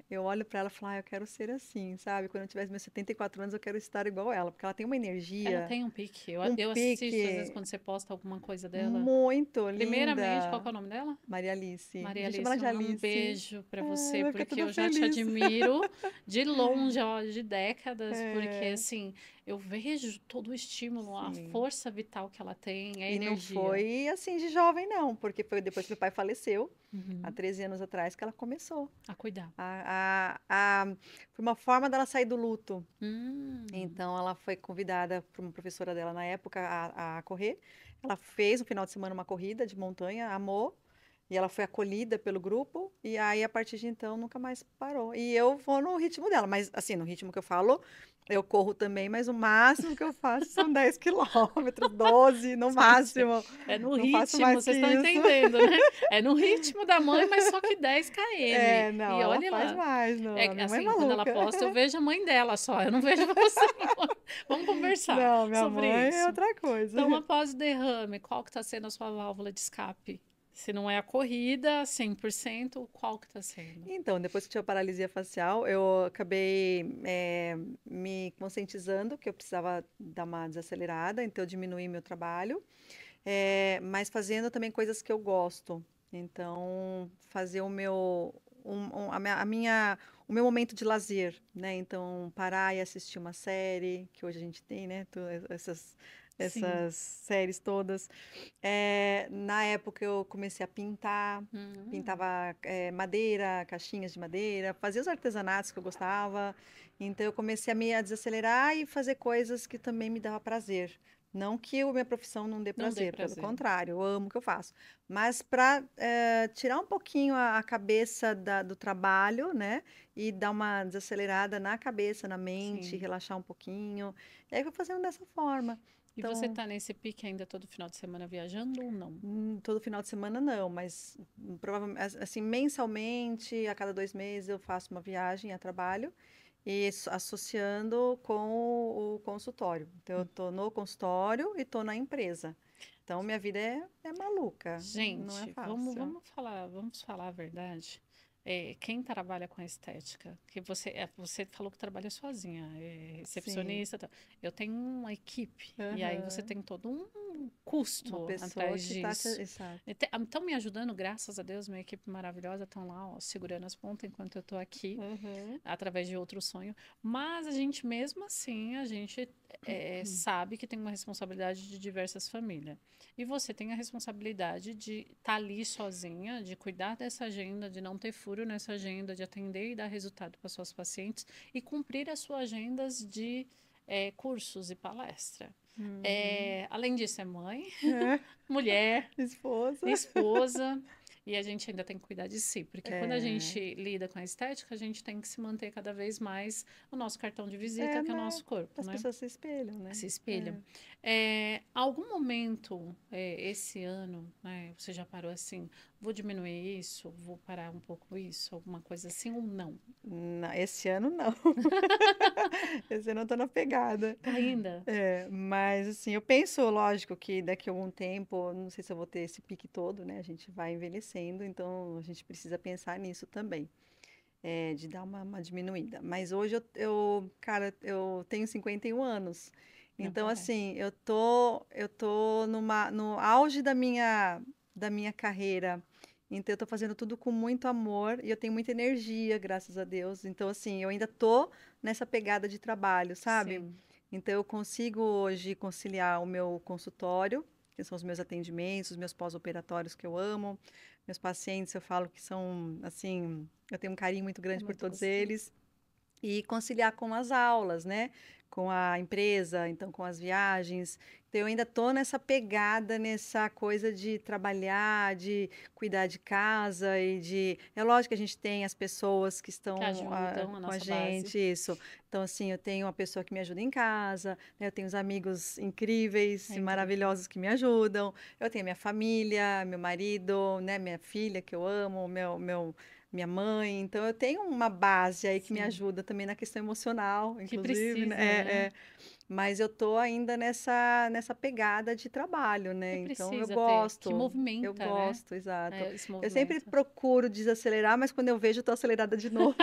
Eu olho pra ela e falo, eu quero ser assim, sabe? Quando eu tiver meus 74 anos, eu quero estar igual ela, porque ela tem uma Ela energia, tem um pique. Eu, um eu assisto, às vezes, pique quando você posta alguma coisa dela. muito Primeiramente, qual que linda. é o nome dela? Maria Alice. A Maria gente chama ela Alice, de um Alice. beijo para Ai, você, vai ficar porque toda eu já te feliz. admiro de longe, ó, de décadas, porque É, assim, eu vejo todo o estímulo, a sim. força vital que ela tem, a E não energia. foi assim de jovem, não, porque foi depois que meu pai faleceu, há Uhum. 13 anos atrás, que ela começou. A cuidar. Foi uma forma dela sair do luto. Hum, Então, ela foi convidada por uma professora dela na época a correr. Ela fez no final de semana uma corrida de montanha, amou, e ela foi acolhida pelo grupo. E aí, a partir de então, nunca mais parou. E eu vou no ritmo dela, mas assim, no ritmo que eu falo, eu corro também, mas o máximo que eu faço são 10 quilômetros, 12 no gente, máximo. é no Não faço ritmo, mais que vocês estão isso. entendendo, né? É no ritmo da mãe, mas só que 10 km. Não, E ela olha faz lá. mais, não. A É minha mãe é assim, quando ela maluca. posta, eu vejo a mãe dela só, eu não vejo você. Não. Vamos conversar Não, minha sobre mãe é isso. outra coisa. Então, após o derrame, qual que está sendo a sua válvula de escape? Se não é a corrida, 100%, qual que está sendo? Então, depois que tive a paralisia facial, eu acabei me conscientizando que eu precisava dar uma desacelerada, então eu diminuí meu trabalho, mas fazendo também coisas que eu gosto. Então, fazer o meu, o meu momento de lazer, né? Então, parar e assistir uma série, que hoje a gente tem, né? Sim. Essas séries todas. Na época eu comecei a pintar, Hum. pintava madeira, caixinhas de madeira, fazia os artesanatos que eu gostava. Então eu comecei a desacelerar e fazer coisas que também me dava prazer. Não que a minha profissão não dê Não dê prazer, pelo prazer. contrário, eu amo o que eu faço. Mas para tirar um pouquinho a cabeça do trabalho, né? E dar uma desacelerada na cabeça, na mente, Sim. relaxar um pouquinho. E aí eu fui fazendo dessa forma. E você Então, tá nesse pique ainda todo final de semana viajando ou não? todo final de semana não, mas provavelmente, assim, mensalmente, a cada 2 meses eu faço uma viagem a trabalho e associando com o consultório. Então, eu Hum. tô no consultório e tô na empresa. Então, minha vida é maluca, não é Gente, vamos, fácil. vamos falar a verdade. Quem trabalha com estética, que você falou que trabalha sozinha, é Sim, recepcionista, tal. Eu tenho uma equipe, e aí você aham. tem todo um Uma custo pessoa atrás que tá te... disso. Exato. Estão me ajudando, graças a Deus, minha equipe maravilhosa, estão lá, ó, segurando as pontas enquanto eu estou aqui, Aham. através de outro sonho. Mas a gente, mesmo assim, a gente sabe que tem uma responsabilidade de diversas famílias. E você tem a responsabilidade de estar ali sozinha, de cuidar dessa agenda, de não ter furo nessa agenda, de atender e dar resultado para suas pacientes e cumprir as suas agendas de cursos e palestra. Uhum. Além disso, é mãe, É, mulher, esposa. esposa. E a gente ainda tem que cuidar de si, porque quando a É, gente lida com a estética, a gente tem que se manter cada vez mais o nosso cartão de visita, que é o né? nosso corpo, As né? pessoas se espelham, né? Se espelham. É. Algum momento esse ano, né, você já parou assim, vou diminuir isso, vou parar um pouco isso, alguma coisa assim ou não? Esse ano não. Esse ano eu tô na pegada. Ainda? Mas assim, eu penso, lógico, que daqui a algum tempo, não sei se eu vou ter esse pique todo, né? A gente vai envelhecendo, então a gente precisa pensar nisso também, de dar uma diminuída. Mas hoje cara, eu tenho 51 anos. Não Então, parece. assim, eu tô no auge da minha da minha carreira. Então, eu tô fazendo tudo com muito amor e eu tenho muita energia, graças a Deus. Então, assim, eu ainda tô nessa pegada de trabalho, sabe? Sim, Então, eu consigo hoje conciliar o meu consultório, que são os meus atendimentos, os meus pós-operatórios que eu amo. Meus pacientes, eu falo que são, assim, eu tenho um carinho muito é grande por muito todos gostoso. eles e conciliar com as aulas, né? Com a empresa, então com as viagens. Então, eu ainda estou nessa pegada, nessa coisa de trabalhar, de cuidar de casa e de. É lógico que a gente tem as pessoas que Que estão ajudam a com a nossa base. gente, isso. Então, assim, eu tenho uma pessoa que me ajuda em casa, né? Eu tenho os amigos incríveis É e incrível. maravilhosos que me ajudam. Eu tenho minha família, meu marido, né? Minha filha que eu amo, minha mãe. Então, eu tenho uma base aí que me Sim. ajuda também na questão emocional, Que inclusive, né? precisa, né? Mas eu tô ainda nessa pegada de trabalho, Que né? Então, precisa ter, que eu movimenta, né? gosto, exato. É, esse Eu sempre movimento. procuro desacelerar, mas quando eu vejo, eu tô acelerada de novo.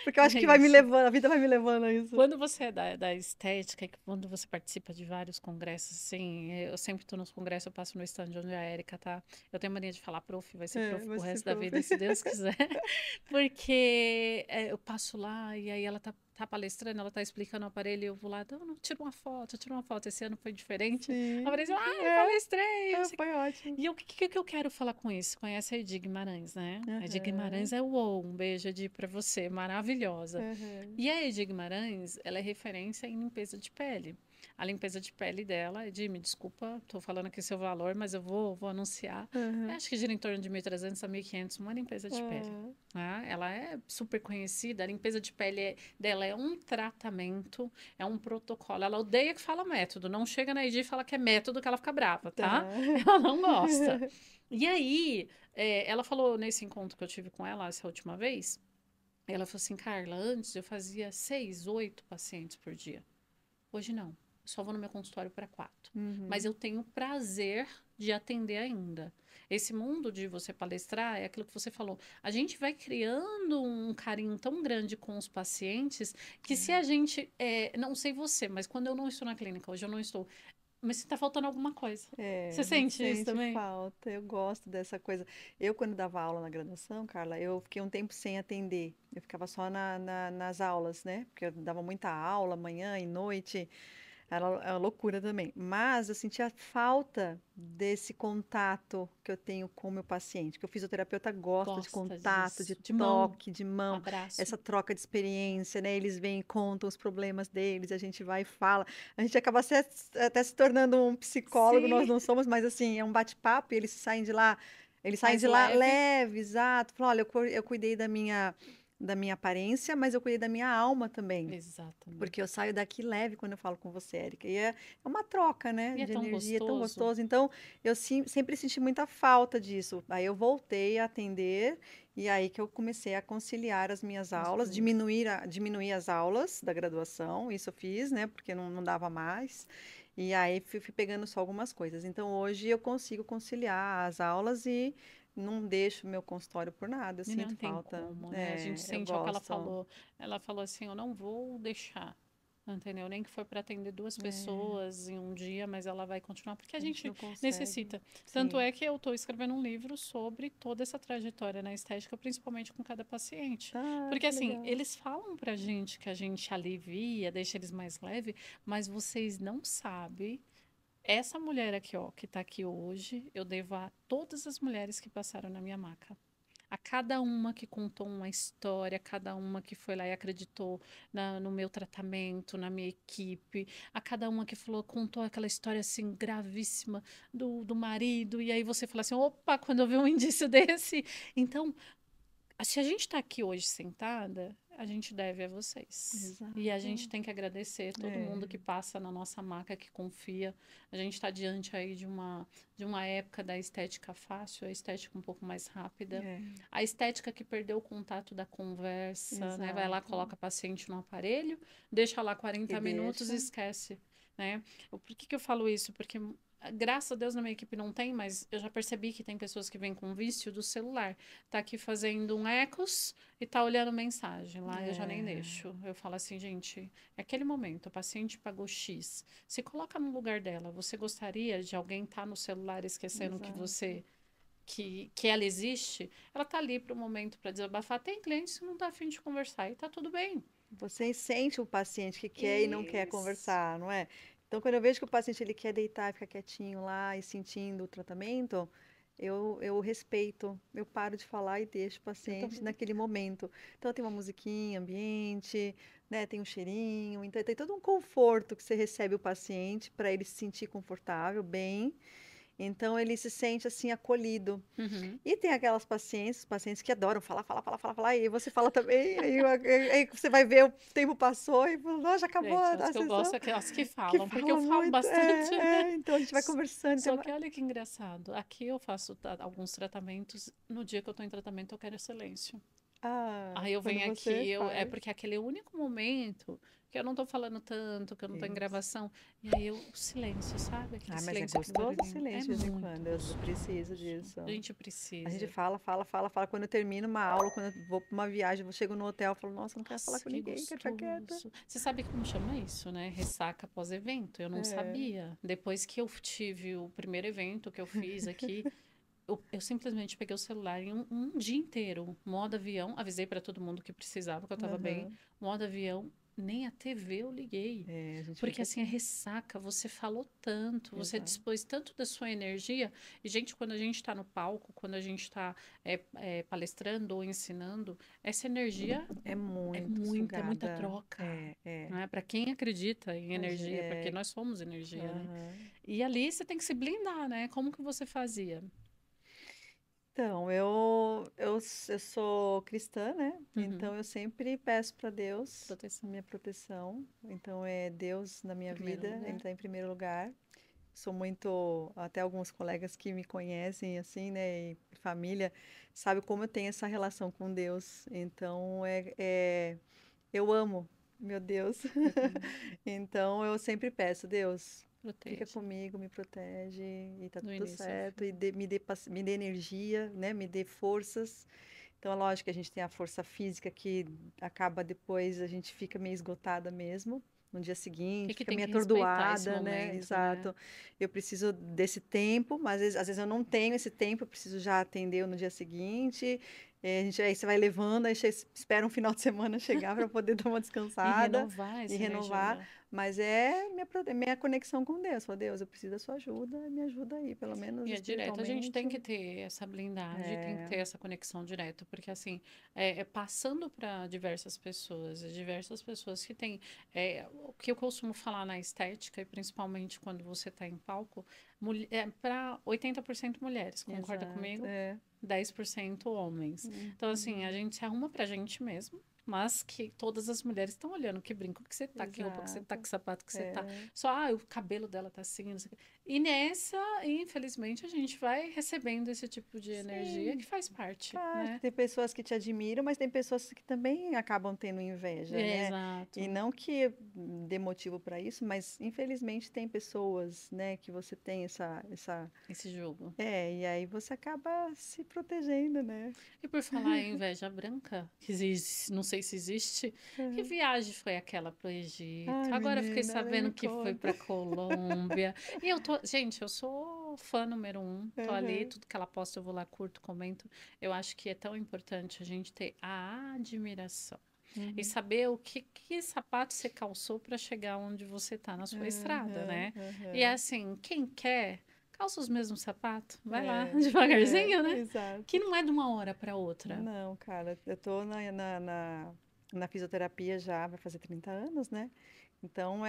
Porque eu acho É que vai me isso. levando, a vida vai me levando a isso. Quando você é da estética, quando você participa de vários congressos, assim, eu sempre estou nos congressos, eu passo no stand onde a Érica tá. Eu tenho mania de falar prof, vai ser É, prof pro você, resto da prof. vida, se Deus quiser. Porque eu passo lá e aí ela tá palestrando, ela tá explicando o aparelho e eu vou lá, não, não, tira uma foto, tira uma foto. Esse ano foi diferente. Eu falei assim, Sim, ah, eu palestrei, não sei o foi ótimo. e o que eu quero falar com isso? Conhece a Edi Guimarães, né? A Edi Aham, Guimarães é uou, um beijo, Edi, pra você, maravilhosa. aham. E a Edi Guimarães, ela é referência em limpeza de pele. A limpeza de pele dela, Edi, me desculpa, tô falando aqui seu valor, mas eu vou anunciar. Eu Aham, acho que gira em torno de 1.300 a 1.500 uma limpeza de pele. aham. Tá? Ela é super conhecida, a limpeza de pele dela é um tratamento, é um protocolo. Ela odeia que fala método, não chega na Edi e fala que é método que ela fica brava, tá? Tá. Ela não gosta. E aí, ela falou nesse encontro que eu tive com ela essa última vez, ela falou assim, Carla, antes eu fazia 6, 8 pacientes por dia. Hoje não. Eu só vou no meu consultório para 4. Mas Uhum. eu tenho prazer de atender ainda. Esse mundo de você palestrar é aquilo que você falou. A gente vai criando um carinho tão grande com os pacientes que se a gente. Não sei você, mas quando eu não estou na clínica, hoje eu não estou. Mas está faltando alguma coisa. É, Você a gente sente isso sente também? falta. Eu gosto dessa coisa. Eu, quando dava aula na graduação, Carla, eu fiquei um tempo sem atender. Eu ficava só nas aulas, né? Porque eu dava muita aula, manhã e noite. Era loucura também. Mas eu sentia falta desse contato que eu tenho com o meu paciente. Que o fisioterapeuta gosta de Gosta contato, de disso. De mão, toque, de mão, abraço. essa troca de experiência, né? Eles vêm e contam os problemas deles, a gente vai e fala. A gente acaba até se tornando um psicólogo, nós Sim, não somos, mas assim, é um bate-papo e eles saem mais de lá leve. leve, exato. Falam, olha, eu cuidei da minha aparência, mas eu cuidei da minha alma também. Porque eu Exatamente. saio daqui leve quando eu falo com você, Érica. E é uma troca, né, E é de tão energia, é tão gostoso. gostoso. Então, eu sempre senti muita falta disso. Aí eu voltei a atender, e aí que eu comecei a conciliar as minhas As aulas, duas. diminuir as aulas da graduação, isso eu fiz, né, porque não dava mais. E aí fui pegando só algumas coisas. Então, hoje eu consigo conciliar as aulas e não deixo meu consultório por nada, eu E sinto não tem falta. como, né? A gente É, eu sente, é o que ela gosto. falou. Ela falou assim: eu não vou deixar. Entendeu? Nem que for para atender duas É, pessoas em um dia, mas ela vai continuar, porque a a gente gente não consegue. necessita. Tanto Sim. é que eu estou escrevendo um livro sobre toda essa trajetória na estética, principalmente com cada paciente. Ah, Porque, que assim, legal. eles falam pra gente que a gente alivia, deixa eles mais leve, mas vocês não sabem. Essa mulher aqui, ó, que tá aqui hoje, eu devo a todas as mulheres que passaram na minha maca. A cada uma que contou uma história, cada uma que foi lá e acreditou no meu tratamento, na minha equipe, a cada uma que falou, contou aquela história assim gravíssima do marido, e aí você fala assim: opa, quando eu vi um indício desse. Então, se a gente está aqui hoje sentada, a gente deve a vocês. E a gente Exato. tem que agradecer todo É, mundo que passa na nossa maca, que confia. A gente está diante aí de uma época da estética fácil, a estética um pouco mais rápida. é, A estética que perdeu o contato da conversa, né? Vai lá, exato. coloca o paciente no aparelho, deixa lá E 40 minutos e deixa. esquece, né? Por que que eu falo isso? Porque graças a Deus na minha equipe não tem, mas eu já percebi que tem pessoas que vêm com vício do celular. Tá aqui fazendo um ecos e tá olhando mensagem. Lá eu já nem É, deixo. Eu falo assim, gente, é aquele momento, o paciente pagou X. Se coloca no lugar dela. Você gostaria de alguém estar no celular esquecendo que exato. você que ela existe, ela tá ali para o momento para desabafar. Tem cliente que não tá afim de conversar e tá tudo bem. Você sente o paciente que quer e não quer Isso. conversar, não é? Então, quando eu vejo que o paciente ele quer deitar e ficar quietinho lá e sentindo o tratamento, eu respeito, eu paro de falar e deixo o Eu paciente também. naquele momento. Então, tem uma musiquinha, ambiente, né? Tem um cheirinho, então tem todo um conforto que você recebe o paciente para ele se sentir confortável, bem. Então, ele se sente assim acolhido. Uhum. E tem aquelas pacientes que adoram falar, falar, falar, falar, falar, e aí você fala também, aí você vai ver, o tempo passou e fala, nossa, já acabou Gente, as a que eu sessão, gosto é aquelas que que falam, porque eu fala falo muito, bastante, né? então a gente vai conversando, Só que olha que engraçado. Aqui eu faço alguns tratamentos. No dia que eu tô em tratamento, eu quero silêncio. Aí eu quando venho você aqui, é faz porque é aquele único momento que eu não tô falando tanto, que eu não tô em isso. gravação. E aí o silêncio, sabe? Aquele Mas é silêncio, aquele gostoso o barulhinho. É silêncio de vez em muito quando, eu preciso gostoso. disso. A gente A gente precisa. fala, fala, fala, fala. Quando eu termino uma aula, quando eu vou para uma viagem, eu chego no hotel, eu falo, nossa, não quero falar Nossa, com que ninguém, quero ficar quieta. gostoso. Você sabe como chama isso, né? Ressaca pós-evento. Eu não É. sabia. Depois que eu tive o primeiro evento que eu fiz aqui, eu simplesmente peguei o celular em um dia inteiro, modo avião, avisei para todo mundo que precisava, que eu tava bem, Aham. modo avião, nem a TV eu liguei. É, a gente Porque fica assim, a assim. ressaca, você falou tanto, você Exato. dispôs tanto da sua energia. E, gente, quando a gente está no palco, quando a gente está palestrando ou ensinando, essa energia É muito é muita sugada. troca. É. Né? Para quem acredita em energia, porque É, nós somos energia, né? aham. E ali você tem que se blindar, né? Como que você fazia? Então, eu sou cristã, né? Uhum. Então, eu sempre peço para Deus a Proteção, minha proteção. Então, é Deus na minha primeiro vida, Ele lugar. está em primeiro lugar. Sou muito, até alguns colegas que me conhecem, assim, né? E família, sabe como eu tenho essa relação com Deus. Então, eu amo, meu Deus. Eu também. Então eu sempre peço, Deus, fica Protege, comigo, me protege e tá do tudo início ao certo. E fim. me dê energia, né? Me dê forças. Então é lógico que a gente tem a força física que acaba depois, a gente fica meio esgotada mesmo. No dia E seguinte, que fica tem meio que respeitar esse atordoada, né? momento, né? Exato. Eu preciso desse tempo, mas às vezes eu não tenho esse tempo, eu preciso já atender no dia seguinte. Aí você vai levando, aí espera um final de semana chegar para poder dar uma E descansada renovar e essa renovar. energia. Mas é minha conexão com Deus. Falo, Deus, eu preciso da sua ajuda, me ajuda aí, pelo menos E é direto. A gente espiritualmente. tem que ter essa blindagem, tem que É, ter essa conexão direta, porque assim, passando para diversas pessoas que têm, o que eu costumo falar na estética, e principalmente quando você está em palco, para 80% mulheres, concorda exato. comigo? 10% homens. Então, assim, a Uhum, gente se arruma pra gente mesmo, mas que todas as mulheres estão olhando que brinco que você tá, que roupa que você tá, exato. que sapato que você tá. É. Só, o cabelo dela tá assim, não sei o quê. E nessa, infelizmente, a gente vai recebendo esse tipo de energia que Sim, faz parte, claro, né? tem pessoas que te admiram, mas tem pessoas que também acabam tendo inveja, né? E Exato. não que dê motivo para isso, mas infelizmente tem pessoas, né, que você tem essa. Esse jogo. E aí você acaba se protegendo, né? E por falar em inveja branca, que não sei se existe, que Uhum. viagem foi aquela pro Egito? Ai, Agora eu fiquei menina, nem me sabendo que foi conta. pra Colômbia. E gente, eu sou fã número um. Tô ali, Uhum. tudo que ela posta eu vou lá, curto, comento. Eu acho que é tão importante a gente ter a admiração. E Uhum. saber que sapato você calçou para chegar onde você tá na sua estrada, Uhum. né? E é Uhum. assim, quem quer, calça os mesmos sapatos, vai lá, É, devagarzinho, né? Que exato. não é de uma hora para outra. Não, cara, eu tô na fisioterapia já vai fazer 30 anos, né? Então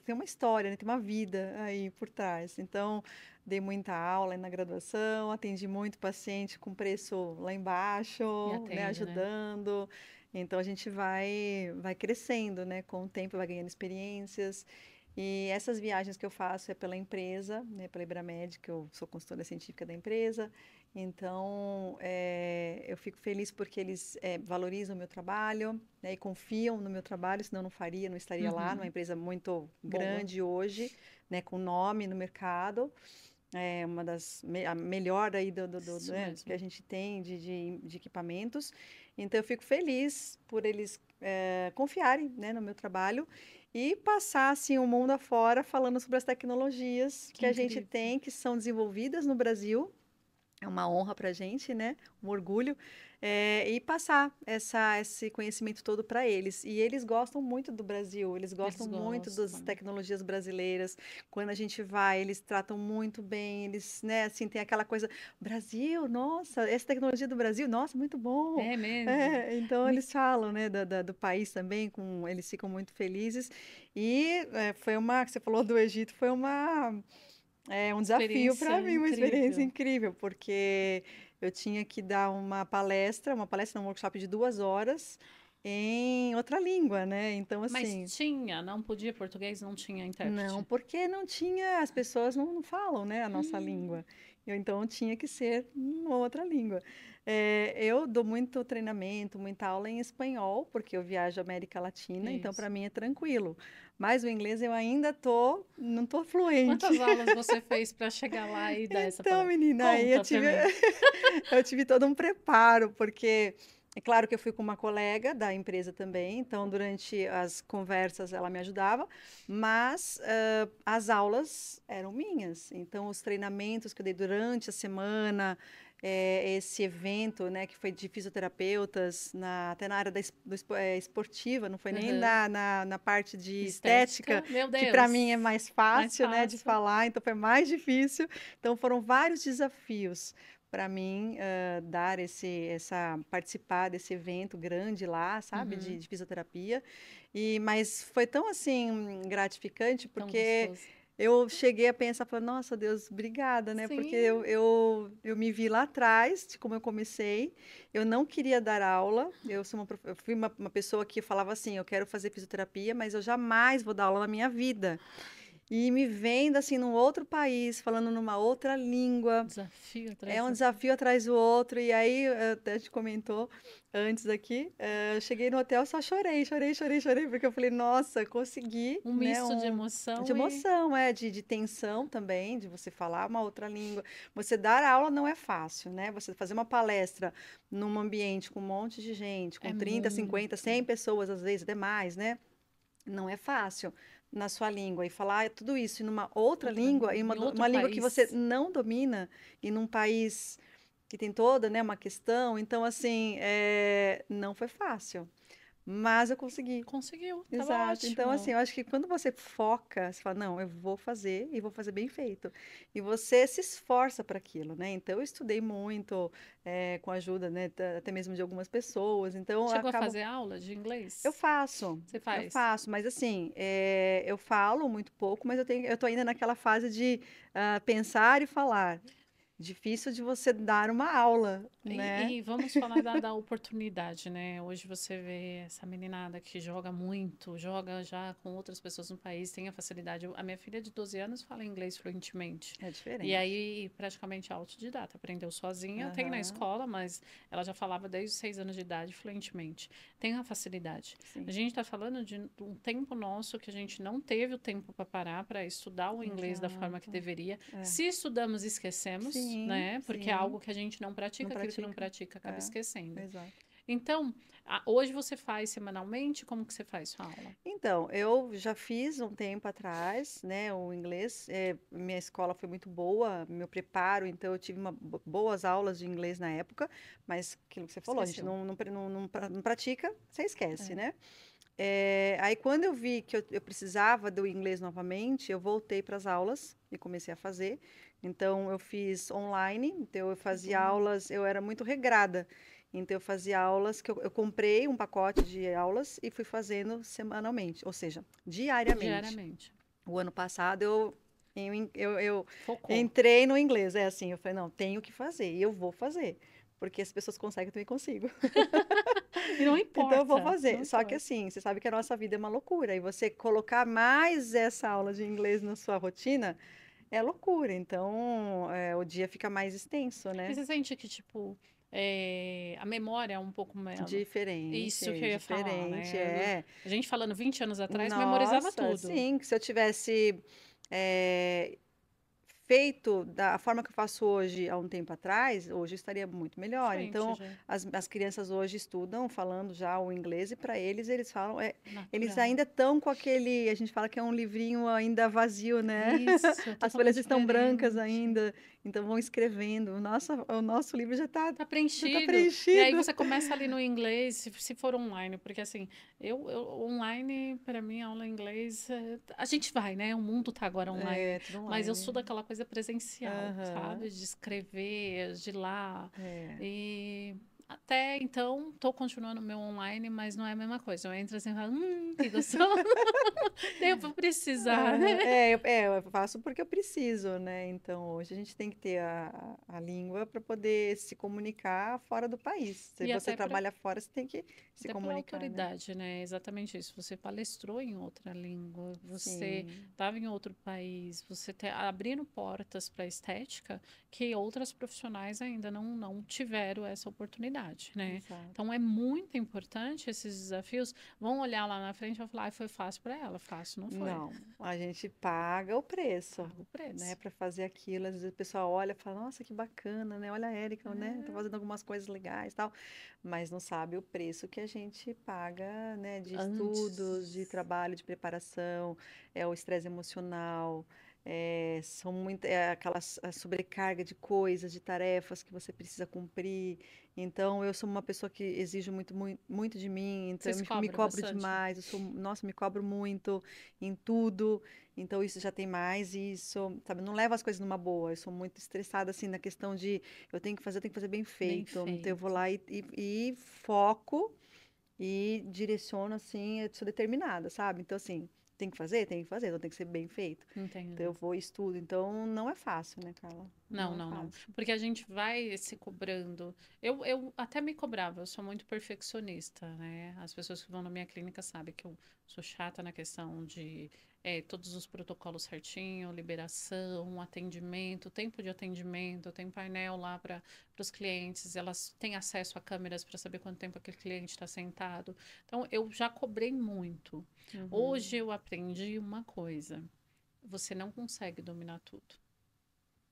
tem uma história, né? Tem uma vida aí por trás. Então, dei muita aula aí na graduação, atendi muito paciente com preço lá E embaixo, né? atende, né? Ajudando. Então, a gente vai crescendo, né? Com o tempo, vai ganhando experiências. E essas viagens que eu faço é pela empresa, né? Pela Ibramed, que eu sou consultora científica da empresa. Então, eu fico feliz porque eles valorizam o meu trabalho, né, e confiam no meu trabalho, senão eu não faria, não estaria lá, numa Uhum. empresa muito Boa. grande hoje, né, com nome no mercado, uma a melhor aí Isso né, que a mesmo. gente tem de equipamentos. Então, eu fico feliz por eles confiarem, né, no meu trabalho e passar assim, o mundo afora falando sobre as tecnologias Que que a gente incrível. tem, que são desenvolvidas no Brasil, É uma honra para a gente, né? Um orgulho. E passar esse conhecimento todo para eles. E eles gostam muito do Brasil, eles Eles gostam muito das gostam. tecnologias brasileiras. Quando a gente vai, eles tratam muito bem, eles, né, assim, tem aquela coisa, Brasil, nossa, essa tecnologia do Brasil, nossa, muito bom. É mesmo. Então Me- eles falam, né, do país também, eles ficam muito felizes. E você falou do Egito, foi um desafio para Experiência mim, uma experiência incrível. incrível, porque eu tinha que dar uma palestra, um workshop de 2 horas em outra língua, né? Então, Mas assim, tinha, não podia português, não tinha não, intérprete. porque não tinha, as pessoas não falam, né, a nossa Hum, língua. Então tinha que ser uma outra língua. Eu dou muito treinamento, muita aula em espanhol, porque eu viajo à América Latina, então isso. para mim é tranquilo. Mas o inglês eu ainda não tô Quantas fluente. aulas você fez para chegar lá e dar essa Então, palestra? menina, aí eu Conta para tive, mim. eu tive todo um preparo, porque é claro que eu fui com uma colega da empresa também, então durante as conversas ela me ajudava, mas as aulas eram minhas. Então, os treinamentos que eu dei durante a semana, esse evento, né, que foi de fisioterapeutas, até na área esportiva, não foi nem Aham. na parte de estética, Estética, meu que para mim é Deus. mais Mais fácil, né, de fácil. falar, então foi mais difícil. Então foram vários desafios para mim participar desse evento grande lá, sabe, de, Uhum. de fisioterapia. Mas foi tão assim gratificante Tão porque gostoso. eu cheguei a pensar, falei, nossa Deus, obrigada, né? Porque eu, Sim. eu me vi lá atrás de como eu comecei. Eu não queria dar aula. Eu fui uma pessoa que falava assim, eu quero fazer fisioterapia, mas eu jamais vou dar aula na minha vida. E me vendo assim num outro país, falando numa outra língua, Desafio atrás é um desafio. desafio atrás do outro. E aí, até a gente comentou antes aqui, eu cheguei no hotel, só chorei, chorei, chorei, chorei, porque eu falei, nossa, consegui, Um né? misto de De emoção e emoção, de tensão também, de você falar uma outra língua. Você dar aula não é fácil, né? Você fazer uma palestra num ambiente com um monte de gente, é com 30, 50, muito. 100 pessoas, às vezes, até mais, né? Não é fácil na sua língua e falar tudo isso em uma outra Outra língua, língua. Em outro uma língua que você país. não domina, e num país que tem toda, né, uma questão. Então, assim, não foi fácil, mas eu consegui. Conseguiu, tava Exato. Então, assim, ótimo. eu acho que quando você foca, você fala, não, eu vou fazer e vou fazer bem feito. E você se esforça para aquilo, né? Então, eu estudei muito, com a ajuda, né, até mesmo de algumas pessoas. Então, eu Chegou a acabo fazer aula de eu inglês? faço, Você eu faz? faço, mas assim, eu falo muito pouco, mas eu tô ainda naquela fase de pensar e falar. Difícil de você dar uma aula, né? E vamos falar da oportunidade, né? Hoje você vê essa meninada que joga muito, joga já com outras pessoas no país, tem a facilidade. A minha filha de 12 anos fala inglês fluentemente. É E diferente. aí, praticamente autodidata, aprendeu sozinha, tem na Aham, escola, mas ela já falava desde os 6 anos de idade fluentemente. Tem a facilidade. A sim, gente está falando de um tempo nosso que a gente não teve o tempo para parar para estudar o inglês da forma que exato. deveria. É. Se estudamos, esquecemos, Sim, né? Porque é sim. algo que a gente não Não pratica, aquilo que não pratica. pratica acaba É, esquecendo. exato. Então, hoje você faz semanalmente? Como que você faz sua aula? Então, eu já fiz um tempo atrás, né, o inglês. Minha escola foi muito boa, meu preparo, então eu tive boas aulas de inglês na época, mas aquilo que você falou, a gente Esqueceu. não pratica, você esquece, É. né? Aí, quando eu vi que eu precisava do inglês novamente, eu voltei para as aulas e comecei a fazer. Então, eu fiz online, então eu Que fazia bom. aulas, eu era muito regrada. Então, eu fazia aulas que eu comprei um pacote de aulas e fui fazendo semanalmente, ou seja, diariamente. Diariamente. O ano passado eu Focou. entrei no inglês, é assim, eu falei, não, tenho que fazer, e eu vou fazer, porque as pessoas conseguem, eu também consigo. E não Então eu vou importa. fazer. Não Só que importa. assim, você sabe que a nossa vida é uma loucura. E você colocar mais essa aula de inglês na sua rotina é loucura. Então, o dia fica mais extenso, E né? você sente que, tipo, a memória é um pouco isso que Diferente, eu ia falar, diferente, né? é. A gente falando 20 anos atrás, memorizava Nossa, tudo. sim, que se eu tivesse feito da forma que eu faço hoje há um tempo atrás, hoje eu estaria muito melhor. Fluente Então, já, as crianças hoje estudam falando já o inglês e para eles, eles falam, eles natural. ainda estão com aquele, a gente fala que é um livrinho ainda vazio, né? Isso, As folhas totalmente estão brancas diferente. ainda, então vão escrevendo. O nosso livro Tá já tá preenchido. E aí preenchido. você começa ali no inglês, se for online, porque assim, online, para mim, aula em inglês, a gente vai, né? O mundo tá agora online, É, tudo mas eu sou online. daquela coisa presencial, Aham, sabe? De escrever, de ir lá. é. E até então, tô continuando o meu online, mas não é a mesma coisa. Eu entro assim e falo, que gostoso. Devo precisar, né? Aham. Eu faço porque eu preciso, né? Então, hoje a gente tem que ter a língua para poder se comunicar fora do país. Se E você até para trabalha fora, você tem que se Até pela comunicar, né? autoridade, né? Exatamente isso. Você palestrou em outra língua, você Sim, estava em outro país, você abrindo portas para a estética que outras profissionais ainda não tiveram essa oportunidade, né? exato. Então é muito importante esses desafios. Vão olhar lá na frente e vão falar, foi fácil para ela. Fácil não foi. Não, a gente paga o preço, Paga o né, preço. para fazer aquilo. Às vezes o pessoal olha e fala, nossa, que bacana, né? Olha a Érica, né? Tá É, fazendo algumas coisas legais e tal, mas não sabe o preço que a gente paga, né, de estudos, de antes. trabalho, de preparação, é o estresse emocional, são muito, a sobrecarga de coisas, de tarefas que você precisa cumprir. Então, eu sou uma pessoa que exijo muito, muito, muito de mim, então Você eu se me cobra cobro bastante. demais, nossa, me cobro muito em tudo, então isso já tem mais isso, sabe? Não levo as coisas numa boa, eu sou muito estressada, assim, na questão de eu tenho que fazer bem Bem feito, então eu vou feito. lá e foco e direciono, assim, eu sou determinada, sabe? Então, assim, tem que fazer, então tem que ser bem feito. Então eu Entendo. vou e estudo, então não é fácil, né, Carla? Não, Não é não, não. fácil. Porque a gente vai se cobrando. Eu até me cobrava, eu sou muito perfeccionista, né? As pessoas que vão na minha clínica sabem que eu sou chata na questão de todos os protocolos certinho, liberação, atendimento, tempo de atendimento, tem painel lá para os clientes, elas têm acesso a câmeras para saber quanto tempo aquele cliente está sentado. Então, eu já cobrei muito. Uhum. Hoje eu aprendi uma coisa: você não consegue dominar tudo.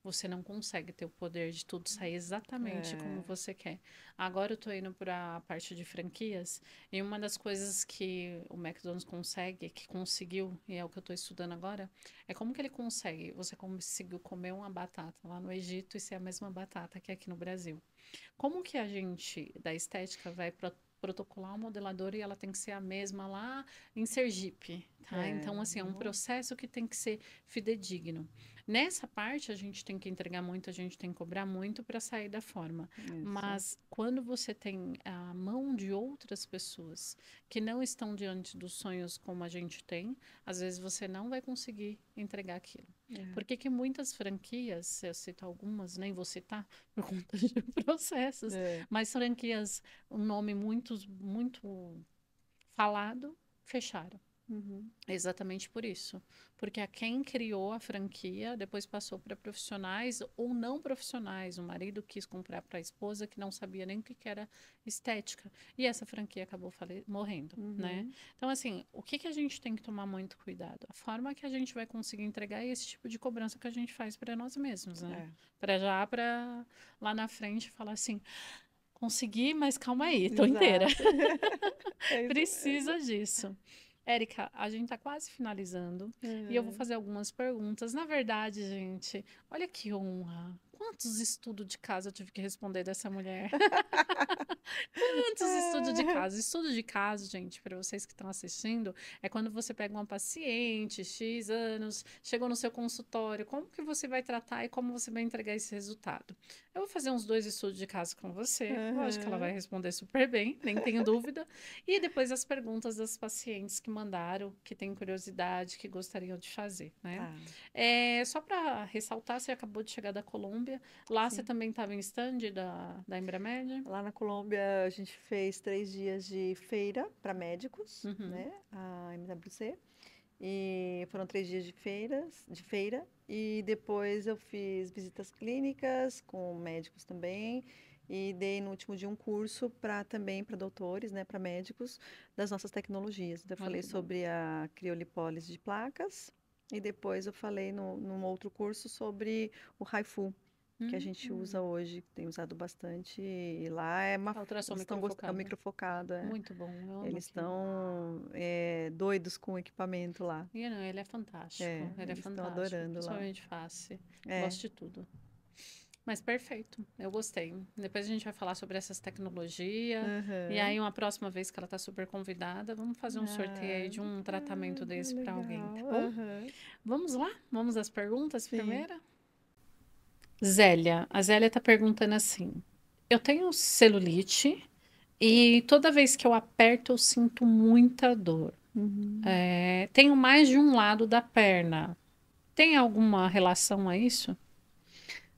Você não consegue ter o poder de tudo sair exatamente como É. você quer. Agora eu tô indo para a parte de franquias e uma das coisas que o McDonald's consegue, que conseguiu, e é o que eu tô estudando agora, é como que ele consegue. Você conseguiu comer uma batata lá no Egito e ser a mesma batata que aqui no Brasil. Como que a gente, da estética, vai protocolar uma modeladora e ela tem que ser a mesma lá em Sergipe, tá? É, Então, assim, é um não- processo que tem que ser fidedigno. Nessa parte, a gente tem que entregar muito, a gente tem que cobrar muito para sair da forma. isso. Mas quando você tem a mão de outras pessoas que não estão diante dos sonhos como a gente tem, às vezes você não vai conseguir entregar aquilo. É. Por que que muitas franquias, eu cito algumas, nem vou citar por conta de processos, É. mas franquias, um nome muito falado, fecharam. Uhum. Exatamente por isso. Porque a quem criou a franquia depois passou para profissionais ou não profissionais. O marido quis comprar para a esposa que não sabia nem o que era estética. E essa franquia acabou morrendo, né? Uhum. Então, assim, o que, que a gente tem que tomar muito cuidado? A forma que a gente vai conseguir entregar é esse tipo de cobrança que a gente faz para nós mesmos, né? É. Para lá na frente falar assim: consegui, mas calma aí, tô inteira. Exato. É isso mesmo. Precisa disso. Érica, a gente tá quase finalizando e eu vou Uhum. fazer algumas perguntas. Na verdade, gente, olha que honra. Quantos estudos de casa eu tive que responder dessa mulher? Quantos estudos de É. caso? Estudo de caso, gente, para vocês que estão assistindo, é quando você pega uma paciente, X anos, chegou no seu consultório, como que você vai tratar e como você vai entregar esse resultado? Eu vou fazer uns 2 estudos de caso com você, eu acho que ela vai Uhum. responder super bem, nem tenho dúvida. E depois as perguntas das pacientes que mandaram, que têm curiosidade, que gostariam de fazer, né? Tá, Só para ressaltar, você acabou de chegar da Colômbia, lá você sim. também estava em stand da Embramed? Lá na Colômbia, a gente fez 3 dias de feira para médicos, Uhum. né? A MWC. E foram 3 dias de feira. E depois eu fiz visitas clínicas com médicos também. E dei no último dia um curso para também para doutores, né, para médicos das nossas tecnologias. Então, eu Olha falei que bom. sobre a criolipólise de placas, E depois eu falei num outro curso sobre o Haifu, que a gente usa Hum, hoje, tem usado bastante, e lá é a ultrassom eles estão é um microfocada. microfocado, Muito bom, eu amo eles aquilo. estão doidos com o equipamento lá. E não, ele é fantástico. Ele é Eles estão fantástico, adorando lá. principalmente face. É, Gosto de tudo. Mas perfeito, eu gostei. Depois a gente vai falar sobre essas tecnologias. E aham. aí, uma próxima vez que ela tá super convidada, vamos fazer um sorteio aí de um tratamento desse para alguém, tá Legal. bom? Aham. Vamos lá? Vamos às perguntas Sim. primeiro? Zélia. A Zélia tá perguntando assim: eu tenho celulite e toda vez que eu aperto eu sinto muita dor. Uhum. É, tenho mais de um lado da perna. Tem alguma relação a isso?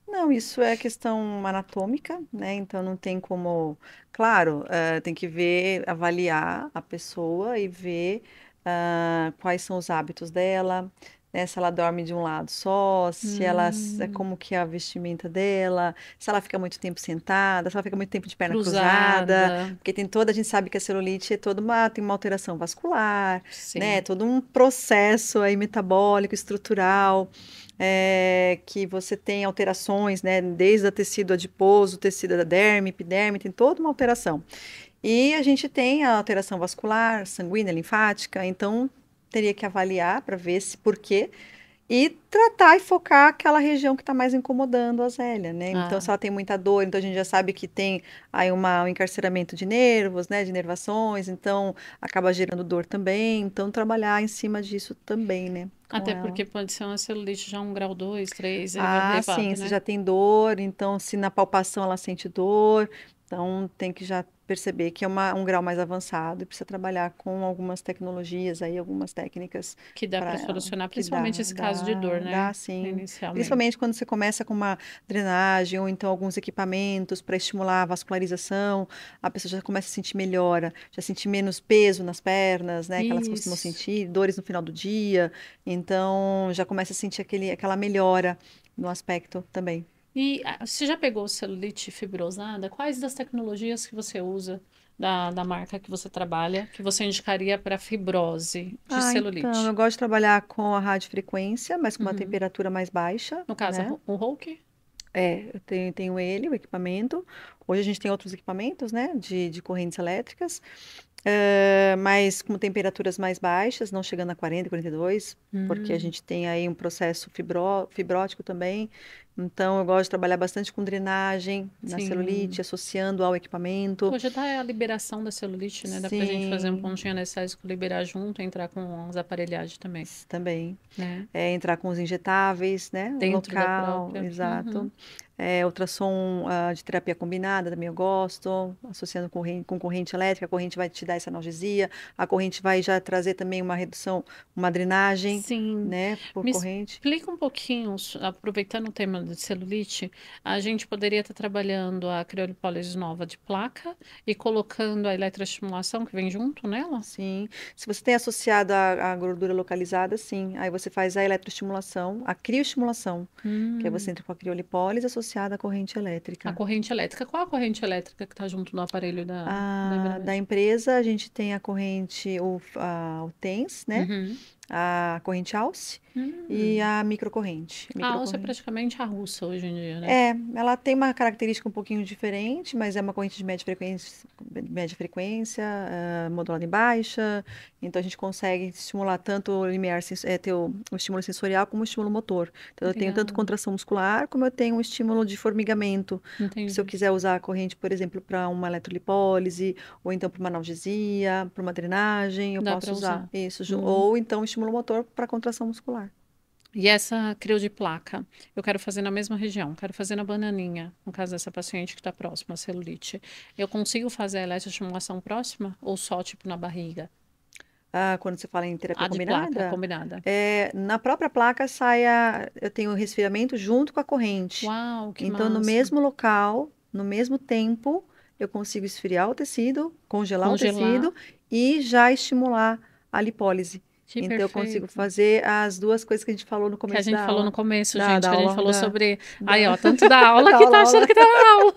Não, isso é questão anatômica, né? Então não tem como. Claro, tem que ver, avaliar a pessoa e ver quais são os hábitos dela, né? Se ela dorme de um lado só, se ela, Hum, como que é a vestimenta dela, se ela fica muito tempo sentada, se ela fica muito tempo de perna cruzada, cruzada. porque a gente sabe que a celulite é tem uma alteração vascular, né? Sim. Todo um processo aí metabólico, estrutural que você tem alterações, né, desde o tecido adiposo, tecido da derme, epiderme, tem toda uma alteração. E a gente tem a alteração vascular, sanguínea, linfática, então teria que avaliar para ver se por quê e tratar e focar aquela região que está mais incomodando a Zélia, né? Então, se Ah, ela tem muita dor, então a gente já sabe que tem aí um encarceramento de nervos, né, de inervações, então acaba gerando dor também. Então, trabalhar em cima disso também, né, com até ela. porque pode ser uma celulite já um grau 2, 3 Ah, sim, elevado, se né? já tem dor, então se na palpação ela sente dor, então tem que já perceber que é um grau mais avançado e precisa trabalhar com algumas tecnologias aí, algumas técnicas Que dá para para ela, solucionar que principalmente esse caso de dor, dá né? sim. Inicialmente. Principalmente quando você começa com uma drenagem ou então alguns equipamentos para estimular a vascularização, a pessoa já começa a sentir melhora, já sentir menos peso nas pernas, né, que elas costumam Isso. sentir, dores no final do dia, então já começa a sentir aquela melhora no aspecto também. E você já pegou celulite fibrosada? Quais das tecnologias que você usa da marca que você trabalha que você indicaria para fibrose de Ah, então, eu celulite? gosto de trabalhar com a radiofrequência, mas com uma Uhum. temperatura mais baixa, No caso, né? o Hulk? Eu tenho ele, o equipamento. Hoje a gente tem outros equipamentos, né, de correntes elétricas, mas com temperaturas mais baixas, não chegando a 40, 42, porque a Hum, gente tem aí um processo fibrótico também. Então, eu gosto de trabalhar bastante com drenagem na celulite, sim. associando ao equipamento. Hoje dá a liberação da celulite, né? Dá pra gente fazer um Sim, pontinho anestésico, liberar junto, entrar com as aparelhagens também, também. né? Entrar com os injetáveis, né? Dentro da Local, própria. exato. Uhum. Ultrassom de terapia combinada também eu gosto, associando com corrente elétrica, a corrente vai te dar essa analgesia, a corrente vai já trazer também uma redução, uma drenagem, Sim. né, por Me corrente. explica um pouquinho, aproveitando o tema de celulite, a gente poderia estar trabalhando a criolipólise nova de placa e colocando a eletroestimulação que vem junto nela? Sim, se você tem associado a gordura localizada, sim, aí você faz a eletroestimulação, a crioestimulação, que é você Hum, entra com a criolipólise associada à corrente a elétrica. corrente elétrica. Qual a corrente elétrica que está junto no aparelho da Da Ibermed? empresa, a gente tem a corrente, o TENS, né? Uhum. A corrente Alce e Hum. a microcorrente. A alça é praticamente a russa hoje em dia, né? Ela tem uma característica um pouquinho diferente, mas é uma corrente de média frequência, modulada em baixa. Então a gente consegue estimular tanto o limiar, ter o estímulo sensorial como o estímulo motor. Então eu tenho tanto Legal. contração muscular como eu tenho um estímulo de formigamento. Se eu Entendi. quiser usar a corrente, por exemplo, para uma eletrolipólise, ou então para uma analgesia, para uma drenagem, eu Dá posso para usar usar. isso. Hum. Ou então o estímulo motor para contração muscular. E essa crio de placa, eu quero fazer na mesma região, quero fazer na bananinha, no caso dessa paciente que está próxima à celulite. Eu consigo fazer a eletroestimulação próxima ou só tipo na barriga? Quando você fala em terapia A de placa, combinada, combinada. na própria placa eu tenho o resfriamento junto com a corrente. Uau, que Então, no massa. mesmo local, no mesmo tempo, eu consigo esfriar o tecido, congelar o Congelar. tecido e já estimular a lipólise. Que Então, eu consigo perfeito. fazer as duas coisas que a gente falou no Que a começo gente da falou no aula. começo, Da, gente, da que a gente aula, falou sobre. da, Aí, ó, tanto da aula da que tá aula, achando aula. que tá na aula.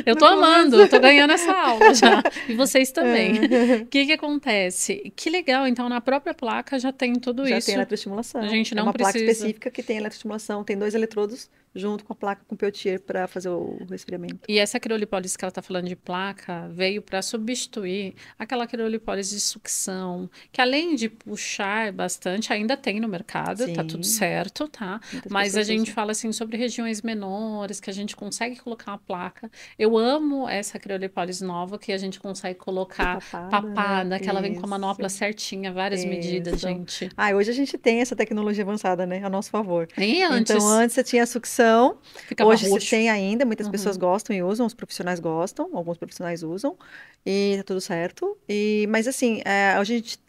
Eu No tô amando, começo. eu tô ganhando essa aula já. E vocês também. É. O que que acontece? Que legal, então na própria placa já tem tudo Já tem isso. A eletroestimulação. gente É não uma placa precisa. específica que tem eletroestimulação. Tem 2 eletrodos junto com a placa com Peltier para fazer o resfriamento. E essa criolipólise que ela está falando de placa veio para substituir aquela criolipólise de sucção, que além de puxar bastante, ainda tem no mercado, tá tudo Sim, certo, tá? muitas Mas a pessoas gente usam. fala assim sobre regiões menores, que a gente consegue colocar uma placa. Eu amo essa criolipólise nova, que a gente consegue colocar Papada, né? papada, que ela vem com a manopla Isso, certinha, várias medidas, isso. gente. Ah, hoje a gente tem essa tecnologia avançada, né, a nosso favor. E Então, antes antes você tinha a sucção, ficava hoje você roxo. tem ainda, muitas pessoas Uhum. gostam e usam, os profissionais gostam, alguns profissionais usam, e tá tudo certo. Mas assim, hoje a gente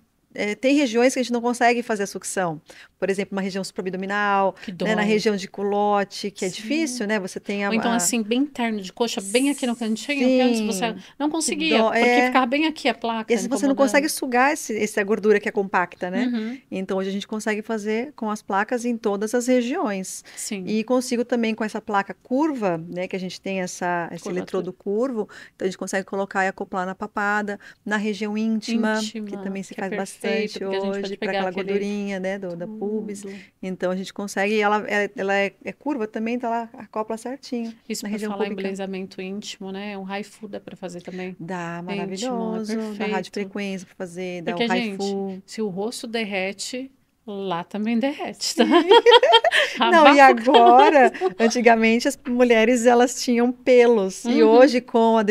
tem regiões que a gente não consegue fazer a sucção. Por exemplo, uma região supraabdominal, Que né, na dói. região de culote, que é Sim. difícil, né? Você tem Ou então, assim, bem interno de coxa, bem aqui no cantinho, que antes você Sim, não que conseguia, dó. porque ficava bem aqui a E placa às vezes você não consegue incomodando. sugar essa gordura que é compacta, né? Uhum, Então hoje a gente consegue fazer com as placas em todas as regiões. sim, E consigo também com essa placa curva, né? Que a gente tem esse curvatura. eletrodo curvo, então a gente consegue colocar e acoplar na papada, na região íntima, que Íntima, também se que é faz perfeito, bastante porque a gente hoje, pode para pegar aquela aquele gordurinha, né? Da pubis. tudo. Então a gente consegue, e ela é curva também, então ela acopla certinho Isso na por região falar em púbica. blensamento íntimo, né? Um haifu dá para fazer também. Dá Íntimo, é maravilhoso, da perfeito. radiofrequência para fazer, dá o Porque, gente, Haifu. se o rosto derrete, lá também derrete, tá? Sim. A Não, e bafo... agora, antigamente as mulheres elas tinham pelos e Uhum, hoje com não a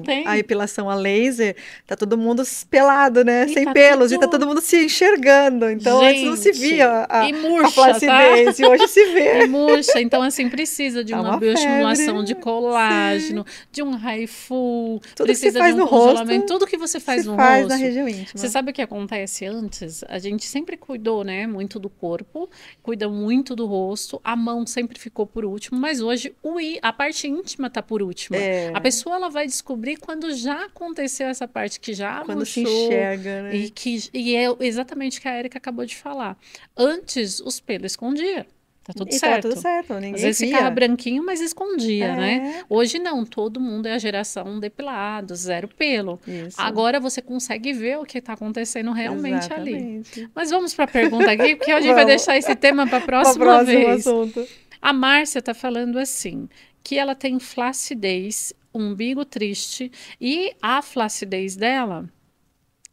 tem. epilação a laser, tá todo mundo pelado, né, E sem tá pelos e tá todo tudo. mundo se enxergando. Então antes não se Gente, via e a murcha, tá? flacidez e hoje se E vê. murcha. Então, assim, precisa de Tá uma uma febre. bioestimulação de Sim. colágeno, de um Haifu, Tudo que se precisa de faz um no rosto congelamento, tudo que você se faz no faz na rosto. região Você íntima. sabe o que acontece antes? A gente sempre cuidou, né, muito do corpo, cuida muito do rosto, a mão sempre ficou por último, mas hoje a parte íntima tá por última. A É, pessoa ela vai descobrir quando já aconteceu essa parte que já quando se murchou enxerga, né? e é exatamente o que a Erika acabou de falar. Antes os pelos escondia. Tá tudo E tava tudo certo. certo, Às ninguém vezes ficava via. branquinho, mas escondia, né? É, Hoje não, todo mundo é a geração depilado, zero pelo. isso. Agora você consegue ver o que está acontecendo realmente ali. Exatamente. Mas vamos para a pergunta aqui, porque a gente vai Vamos deixar esse tema para a para o próxima próximo vez. assunto. A Márcia está falando assim, que ela tem flacidez, umbigo triste, e a flacidez dela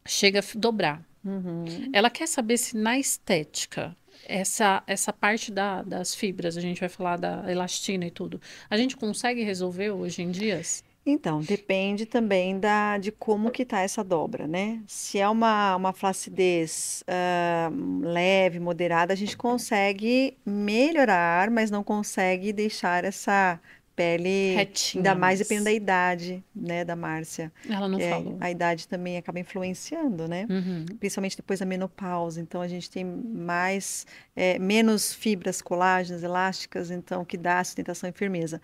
chega a dobrar. Uhum. Ela quer saber se na estética, essa parte das fibras, a gente vai falar da elastina e tudo, a gente consegue resolver hoje em dias? Então, depende também de como que tá essa dobra, né? Se é uma flacidez leve, moderada, a gente consegue melhorar, mas não consegue deixar essa pele, ainda Retinha mais dependendo da mais. idade, né, da Márcia, Ela não que falou. a idade também acaba influenciando, né? Uhum, Principalmente depois da menopausa. Então, a gente tem menos fibras colágenas, elásticas, então, que dá sustentação e firmeza.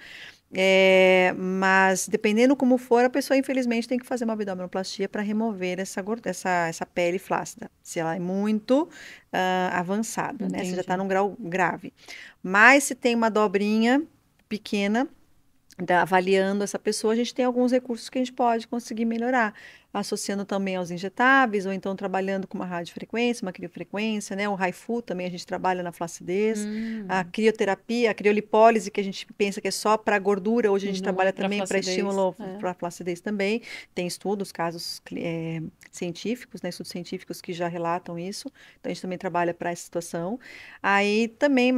Mas dependendo como for, a pessoa infelizmente tem que fazer uma abdominoplastia para remover essa pele flácida, se ela é muito avançada, né? Se já está entendi. num grau grave. Mas se tem uma dobrinha pequena, avaliando essa pessoa, a gente tem alguns recursos que a gente pode conseguir melhorar, associando também aos injetáveis, ou então trabalhando com uma radiofrequência, uma criofrequência, né? O Haifu também a gente trabalha na flacidez, a Hum, crioterapia, a criolipólise, que a gente pensa que é só para gordura, hoje a gente não é trabalha para também para flacidez. estímulo É. para flacidez também. Tem estudos, casos científicos, né? Estudos científicos que já relatam isso, então a gente também trabalha para essa situação. Aí também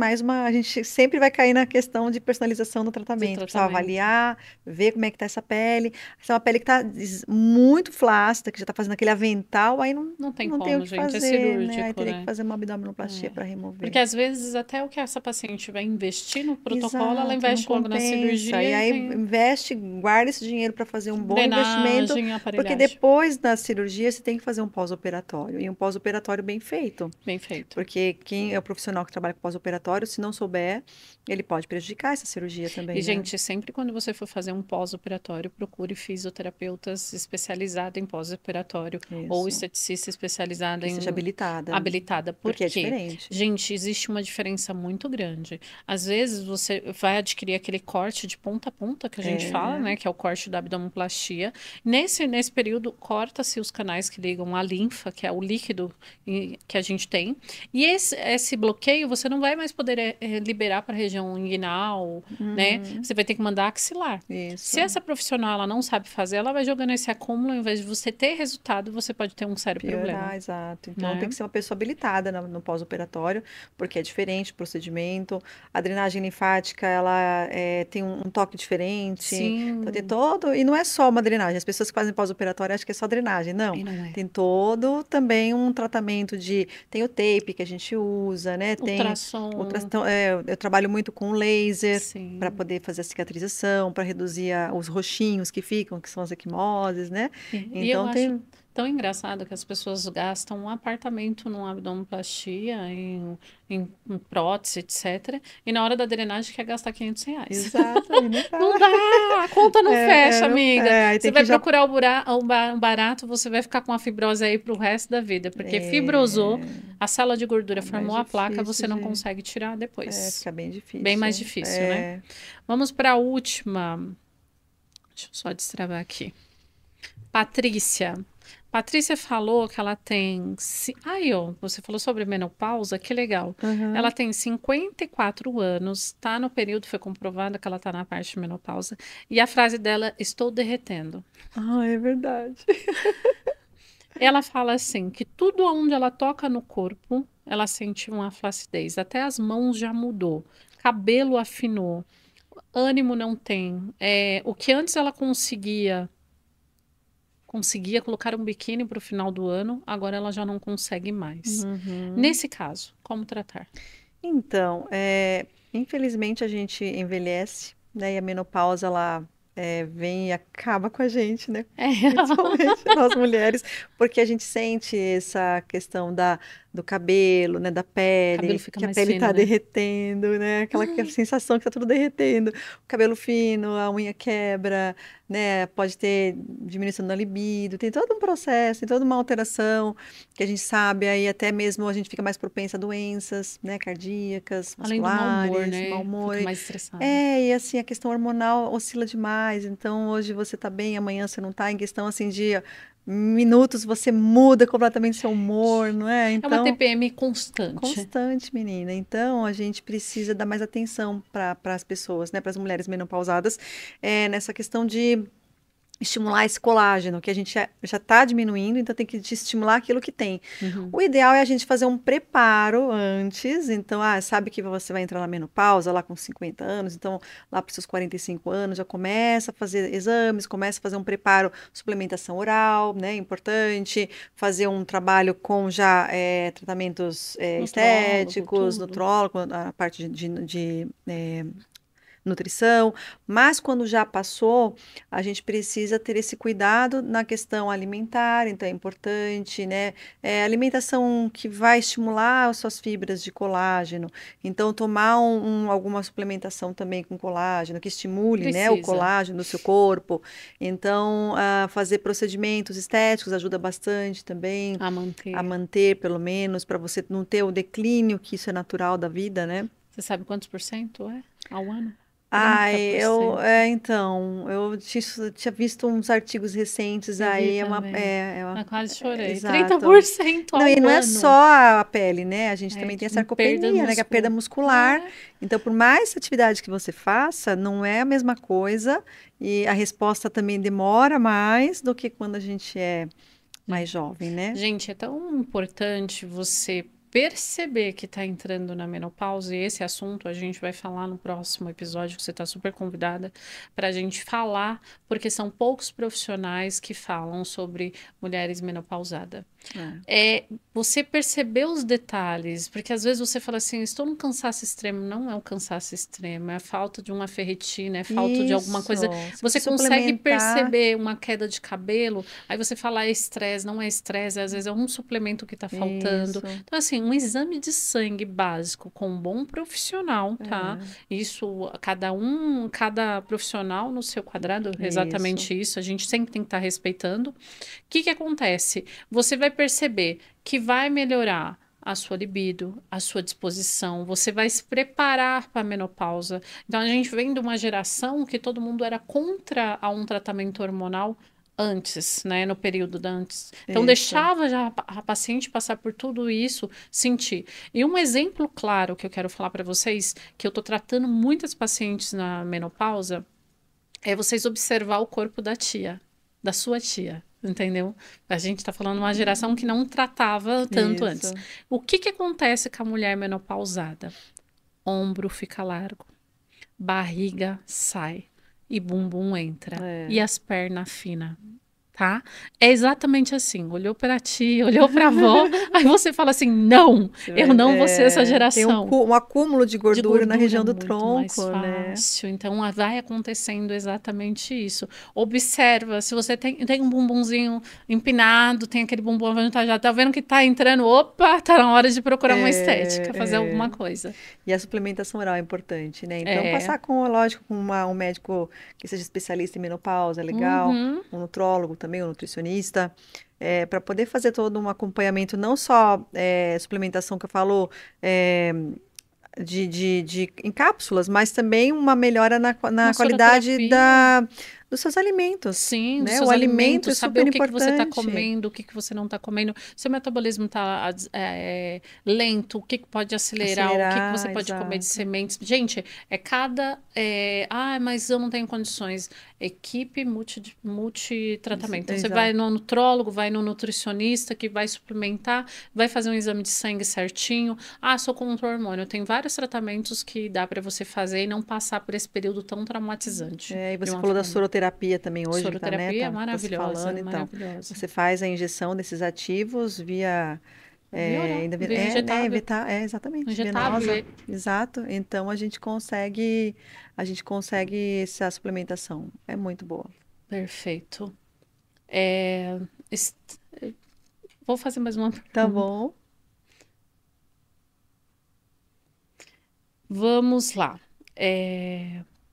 a gente sempre vai cair na questão de personalização do De tratamento, precisa tratamento. avaliar, ver como é que tá essa pele. Se é uma pele que está muito flácida, que já está fazendo aquele avental, aí não, Não tem não tem o como, que gente, é fazer, né? Aí cirúrgico, teria que né? fazer uma abdominoplastia É. para Porque remover. às vezes até o que essa paciente vai investir no protocolo, ela Exato, não investe logo na compensa. cirurgia E e aí tem investe, guarda esse dinheiro para fazer um bom investimento, drenagem, porque aparelhagem. depois da cirurgia você tem que fazer um pós-operatório, e um pós-operatório bem feito. Bem feito. Porque quem é o profissional que trabalha com pós-operatório, se não souber, ele pode prejudicar essa cirurgia E, também, né? gente, sempre quando você for fazer um pós-operatório, procure fisioterapeutas especializados especializada em pós-operatório ou Isso. esteticista especializada Que seja em habilitada. habilitada. Por Porque é quê? diferente. Gente, existe uma diferença muito grande. Às vezes você vai adquirir aquele corte de ponta a ponta que a gente fala, né? Que é o corte da abdominoplastia. Nesse período, corta-se os canais que ligam a linfa, que é o líquido que a gente tem. E esse bloqueio você não vai mais poder liberar para a região inguinal, né? Você vai ter que mandar axilar. Isso. Se essa profissional ela não sabe fazer, ela vai jogando esse acúmulo, ao invés de você ter resultado, você pode ter um sério problema. Exato. Então Né? tem que ser uma pessoa habilitada no pós-operatório, porque é diferente o procedimento. A drenagem linfática, ela tem um toque diferente. Sim. Então tem todo. E não é só uma drenagem. As pessoas que fazem pós-operatório acham que é só drenagem. Não. E não é. Tem todo também um tratamento de. Tem o tape que a gente usa, né? Tem Ultrassom. Eu trabalho muito com laser Sim. para poder fazer a cicatrização, para reduzir os roxinhos que ficam, que são as equimoses, né? E eu acho tão engraçado que as pessoas gastam um apartamento numa abdominoplastia, em prótese, etc. E na hora da drenagem quer gastar R$ 500. Exato, e não dá. Não dá, a conta não fecha, amiga. Aí Você vai procurar o barato, você vai ficar com a fibrose aí pro resto da vida. Porque fibrosou, a célula de gordura formou a placa, você não consegue tirar depois. Fica bem difícil. Bem mais difícil, né? Vamos para a última. Deixa eu só destravar aqui. Patrícia. Patrícia falou que ela tem... Aí, ó, você falou sobre menopausa, que legal. Ela tem 54 anos, tá no período, foi comprovado que ela tá na parte de menopausa. E a frase dela, estou derretendo. Ah, é verdade. Ela fala assim, que tudo onde ela toca no corpo, ela sente uma flacidez. Até as mãos já mudou. Cabelo afinou. Ânimo não tem. O que antes ela conseguia colocar um biquíni para o final do ano, agora ela já não consegue mais. Nesse caso, como tratar? Então, infelizmente a gente envelhece, né? E a menopausa, ela vem e acaba com a gente, né? Principalmente nós mulheres, porque a gente sente essa questão do cabelo, né? Da pele, Fica que a mais pele fino, tá né? derretendo, né? Aquela sensação que tá tudo derretendo. O cabelo fino, a unha quebra, né? Pode ter diminuição da libido, tem todo um processo, tem toda uma alteração que a gente sabe, aí até mesmo a gente fica mais propensa a doenças, né? Cardíacas, Além do mau humor, musculares, né? mau humor. Fica mais estressada. E assim, a questão hormonal oscila demais, então hoje você tá bem, amanhã você não tá, em questão assim de minutos você muda completamente seu humor, não é? É uma TPM constante. Constante, menina. Então, a gente precisa dar mais atenção para as pessoas, né? Para as mulheres menopausadas, nessa questão de estimular esse colágeno, que a gente já está diminuindo, então tem que estimular aquilo que tem. O ideal é a gente fazer um preparo antes, então, sabe que você vai entrar na menopausa lá com 50 anos, então lá para os seus 45 anos já começa a fazer exames, começa a fazer um preparo, suplementação oral, né, importante, fazer um trabalho com já tratamentos estéticos, nutrólogo, a parte de nutrição, mas quando já passou, a gente precisa ter esse cuidado na questão alimentar, então é importante, né? Alimentação que vai estimular as suas fibras de colágeno, então tomar alguma suplementação também com colágeno, que estimule, né, o colágeno do seu corpo, então fazer procedimentos estéticos ajuda bastante também, a manter pelo menos, para você não ter o declínio, que isso é natural da vida, né? Você sabe quantos % ao ano? Então, eu tinha visto uns artigos recentes, Eu quase chorei. Exato. 30% ao ano. E não é só a pele, né? A gente também tem a sarcopenia, né? Que é a perda muscular. Então, por mais atividade que você faça, não é a mesma coisa. E a resposta também demora mais do que quando a gente é mais jovem, né? Gente, é tão importante você perceber que está entrando na menopausa, e esse assunto a gente vai falar no próximo episódio, que você está super convidada para a gente falar, porque são poucos profissionais que falam sobre mulheres menopausadas. É você perceber os detalhes, porque às vezes você fala assim, estou num cansaço extremo, não é um cansaço extremo, é a falta de uma ferritina, é falta de alguma Isso, coisa. Você consegue suplementar. perceber uma queda de cabelo, aí você fala, é estresse, não é estresse, às vezes é um suplemento que está faltando. Isso. Então, assim, um exame de sangue básico com um bom profissional, tá? Isso, cada profissional no seu quadrado, Isso. exatamente isso, a gente sempre tem que estar respeitando. O que que acontece? Você vai perceber que vai melhorar a sua libido, a sua disposição, você vai se preparar para a menopausa. Então, a gente vem de uma geração que todo mundo era contra a um tratamento hormonal antes, né, no período da antes. Então, Isso. deixava já a paciente passar por tudo isso, sentir. E um exemplo claro que eu quero falar para vocês, que eu tô tratando muitas pacientes na menopausa, é vocês observar o corpo da tia, da sua tia, entendeu? A gente está falando de uma geração que não tratava tanto antes. Isso. O que que acontece com a mulher menopausada? Ombro fica largo, barriga sai e bumbum entra e as pernas finas. Tá? É exatamente assim. Olhou para ti, olhou para a avó, aí você fala assim: não, eu não vou ser essa Tem um, geração. um acúmulo de De gordura na gordura região do muito mais tronco, né? fácil. Então, vai acontecendo exatamente isso. Observa, se você tem um bumbumzinho empinado, tem aquele bumbum avantajado, tá vendo que tá entrando, opa, tá na hora de procurar uma estética, fazer alguma coisa. E a suplementação oral é importante, né? Então, É. passar com, lógico, com um médico que seja especialista em menopausa, é legal, Uhum. um nutrólogo também, um nutricionista, para poder fazer todo um acompanhamento, não só suplementação que eu falo, em cápsulas, mas também uma melhora na Uma qualidade soroterapia. dos seus alimentos, Sim, dos né? seus O alimento alimentos, é saber super o que que você está importante. comendo, o que que você não está comendo, seu metabolismo está lento, o que que pode acelerar, o que que você Acelerar, pode comer de exato. sementes. Gente, mas eu não tenho condições. Equipe multitratamento. Então, você vai Exato. no nutrólogo, vai no nutricionista que vai suplementar, vai fazer um exame de sangue certinho. Ah, sou contra hormônio. Tem vários tratamentos que dá para você fazer e não passar por esse período tão traumatizante E de você uma falou da forma. soroterapia também hoje, que tá, né? Soroterapia é Tá se maravilhosa, falando, então. maravilhosa. Você faz a injeção desses ativos via Via oral, via né, injetável. exatamente, Injetável. venosa, exato. Então a gente consegue essa suplementação. É muito boa. Perfeito. É, est- Vou fazer mais uma Tá pergunta. bom. Vamos lá.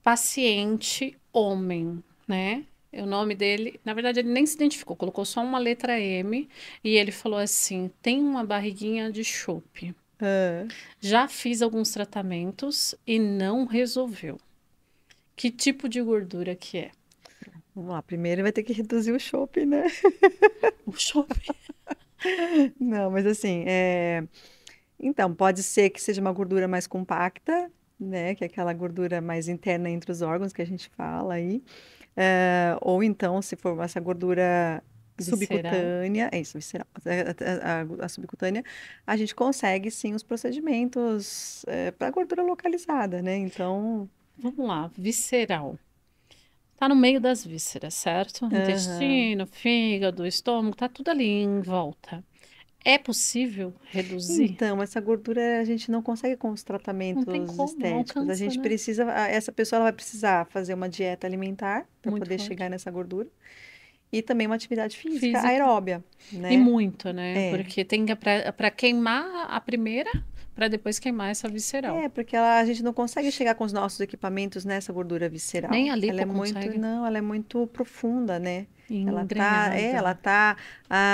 Paciente homem, né? O nome dele, na verdade, ele nem se identificou, colocou só uma letra M e ele falou assim: tem uma barriguinha de chope. Ah, Já fiz alguns tratamentos e não resolveu. Que tipo de gordura que é? vamos lá. Primeiro vai ter que reduzir o chope, né? O chope. Não, mas assim, então, pode ser que seja uma gordura mais compacta, né? Que é aquela gordura mais interna entre os órgãos que a gente fala aí. Ou então, se for essa gordura Visceral. subcutânea, é isso, visceral, a subcutânea, a gente consegue sim os procedimentos para gordura localizada, né? Então, Vamos lá, visceral. Tá no meio das vísceras, certo? aham. Intestino, fígado, estômago, tá tudo ali em volta. É possível reduzir? Então, essa gordura a gente não consegue com os Não tem tratamentos como, não estéticos. A alcança, gente né? precisa, essa pessoa ela vai precisar fazer uma dieta alimentar para Muito poder forte. chegar nessa gordura e também uma atividade física Física. aeróbia, E né? muito, né? É, Porque tem que para queimar a primeira, para depois queimar essa visceral. porque a gente não consegue chegar com os nossos equipamentos nessa gordura visceral. Nem a Ela lipo é muito, consegue. não, ela é muito profunda, né? Ela Engrenada. tá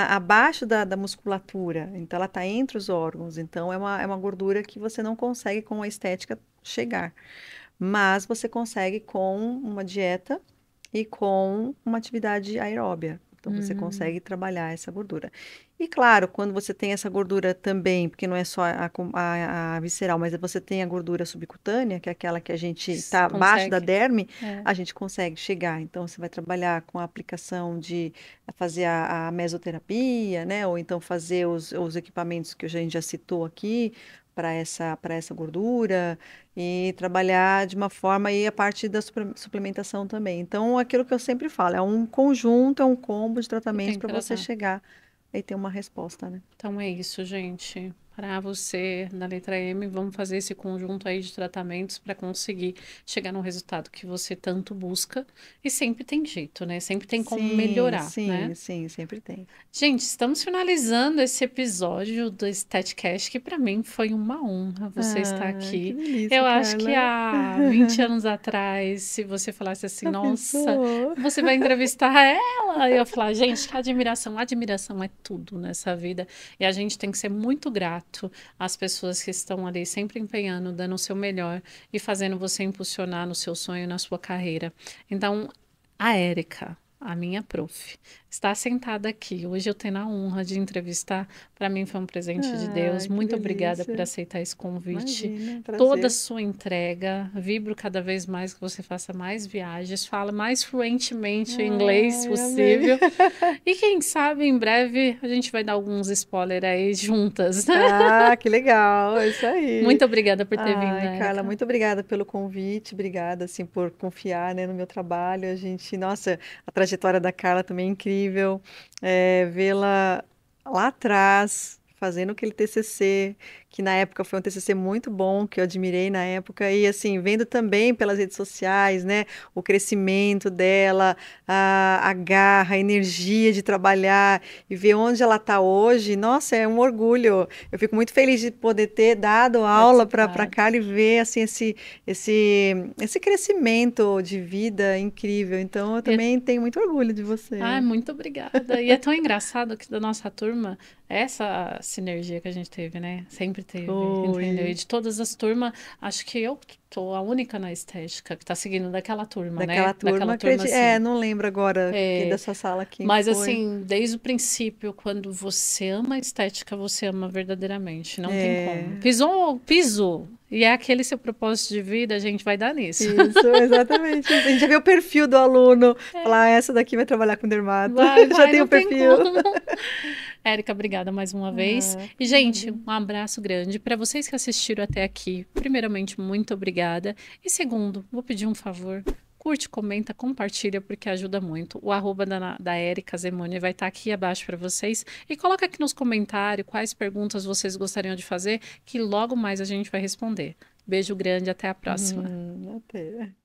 abaixo da musculatura, então ela tá entre os órgãos. Então é uma gordura que você não consegue com a estética chegar, mas você consegue com uma dieta e com uma atividade aeróbia. Então você Hum, consegue trabalhar essa gordura. E claro, quando você tem essa gordura também, porque não é só a visceral, mas você tem a gordura subcutânea, que é aquela que a gente está abaixo da consegue. derme, É. a gente consegue chegar. Então você vai trabalhar com a aplicação de fazer a mesoterapia, né? Ou então fazer os equipamentos que a gente já citou aqui para essa gordura e trabalhar de uma forma aí a parte da suplementação também. Então, aquilo que eu sempre falo, é um conjunto, é um combo de Que tratamentos tem que para você tratar. chegar aí tem uma resposta, né? Então é isso, gente. Para você, na letra M, vamos fazer esse conjunto aí de tratamentos para conseguir chegar no resultado que você tanto busca. E sempre tem jeito, né? Sempre tem como Sim, melhorar, né? sim, sim, sempre tem. Gente, estamos finalizando esse episódio do Statcast, que para mim foi uma honra você estar Ah, que aqui. delícia, Eu acho que Carla. há 20 anos atrás, se você falasse assim, A nossa, pessoa. você vai entrevistar ela, eu ia falar, gente, que admiração. Admiração é tudo nessa vida. E a gente tem que ser muito grato às pessoas que estão ali sempre empenhando, dando o seu melhor e fazendo você impulsionar no seu sonho, na sua carreira. Então, a Érica, a minha prof, está sentada aqui. Hoje eu tenho a honra de entrevistar. Para mim foi um presente de Deus. Ah, que Muito obrigada por delícia. aceitar esse convite. Imagina, Toda a prazer. sua entrega. Vibro cada vez mais que você faça mais viagens, fala mais fluentemente o inglês Ai, amém. possível. E quem sabe em breve a gente vai dar alguns spoilers aí juntas. Ah, que legal, é isso aí. Muito obrigada por ter vindo, Ai, Carla, Érica. muito obrigada pelo convite, obrigada, assim, por confiar, né, no meu trabalho. A gente, nossa, a trajetória da Carla também é incrível. Vê-la lá atrás, fazendo aquele TCC, que na época foi um TCC muito bom, que eu admirei na época, e assim, vendo também pelas redes sociais, né, o crescimento dela, a garra, a energia de trabalhar, e ver onde ela está hoje, nossa, é um orgulho. Eu fico muito feliz de poder ter dado aula para Participado. Carla e ver assim esse crescimento de vida incrível. Então, eu E também tenho muito orgulho de ai, você. muito obrigada. E é tão engraçado que da nossa turma, essa sinergia que a gente teve, né? Sempre teve, entendeu? E Foi de todas as turmas, acho que eu tô a única na estética que tá seguindo daquela turma, daquela né? Daquela turma, turma, assim. não lembro agora quem da É, sua sala quem mas foi. assim, desde o princípio, quando você ama a estética, você ama verdadeiramente. Não tem como. É, Pisou, pisou. E é aquele seu propósito de vida, a gente vai dar nisso. isso, exatamente isso. A gente já vê o perfil do aluno, falar, ah, essa daqui vai trabalhar com dermato. Vai, Já vai, tem não o tem perfil. como. Érica, obrigada mais uma vez. Ah, E, por gente, nada. um abraço grande. Para vocês que assistiram até aqui, primeiramente, muito obrigada. E segundo, vou pedir um favor. Curte, comenta, compartilha, porque ajuda muito. O arroba da Érica Zemoni vai estar aqui abaixo para vocês. E coloca aqui nos comentários quais perguntas vocês gostariam de fazer, que logo mais a gente vai responder. Beijo grande, até a próxima. Até.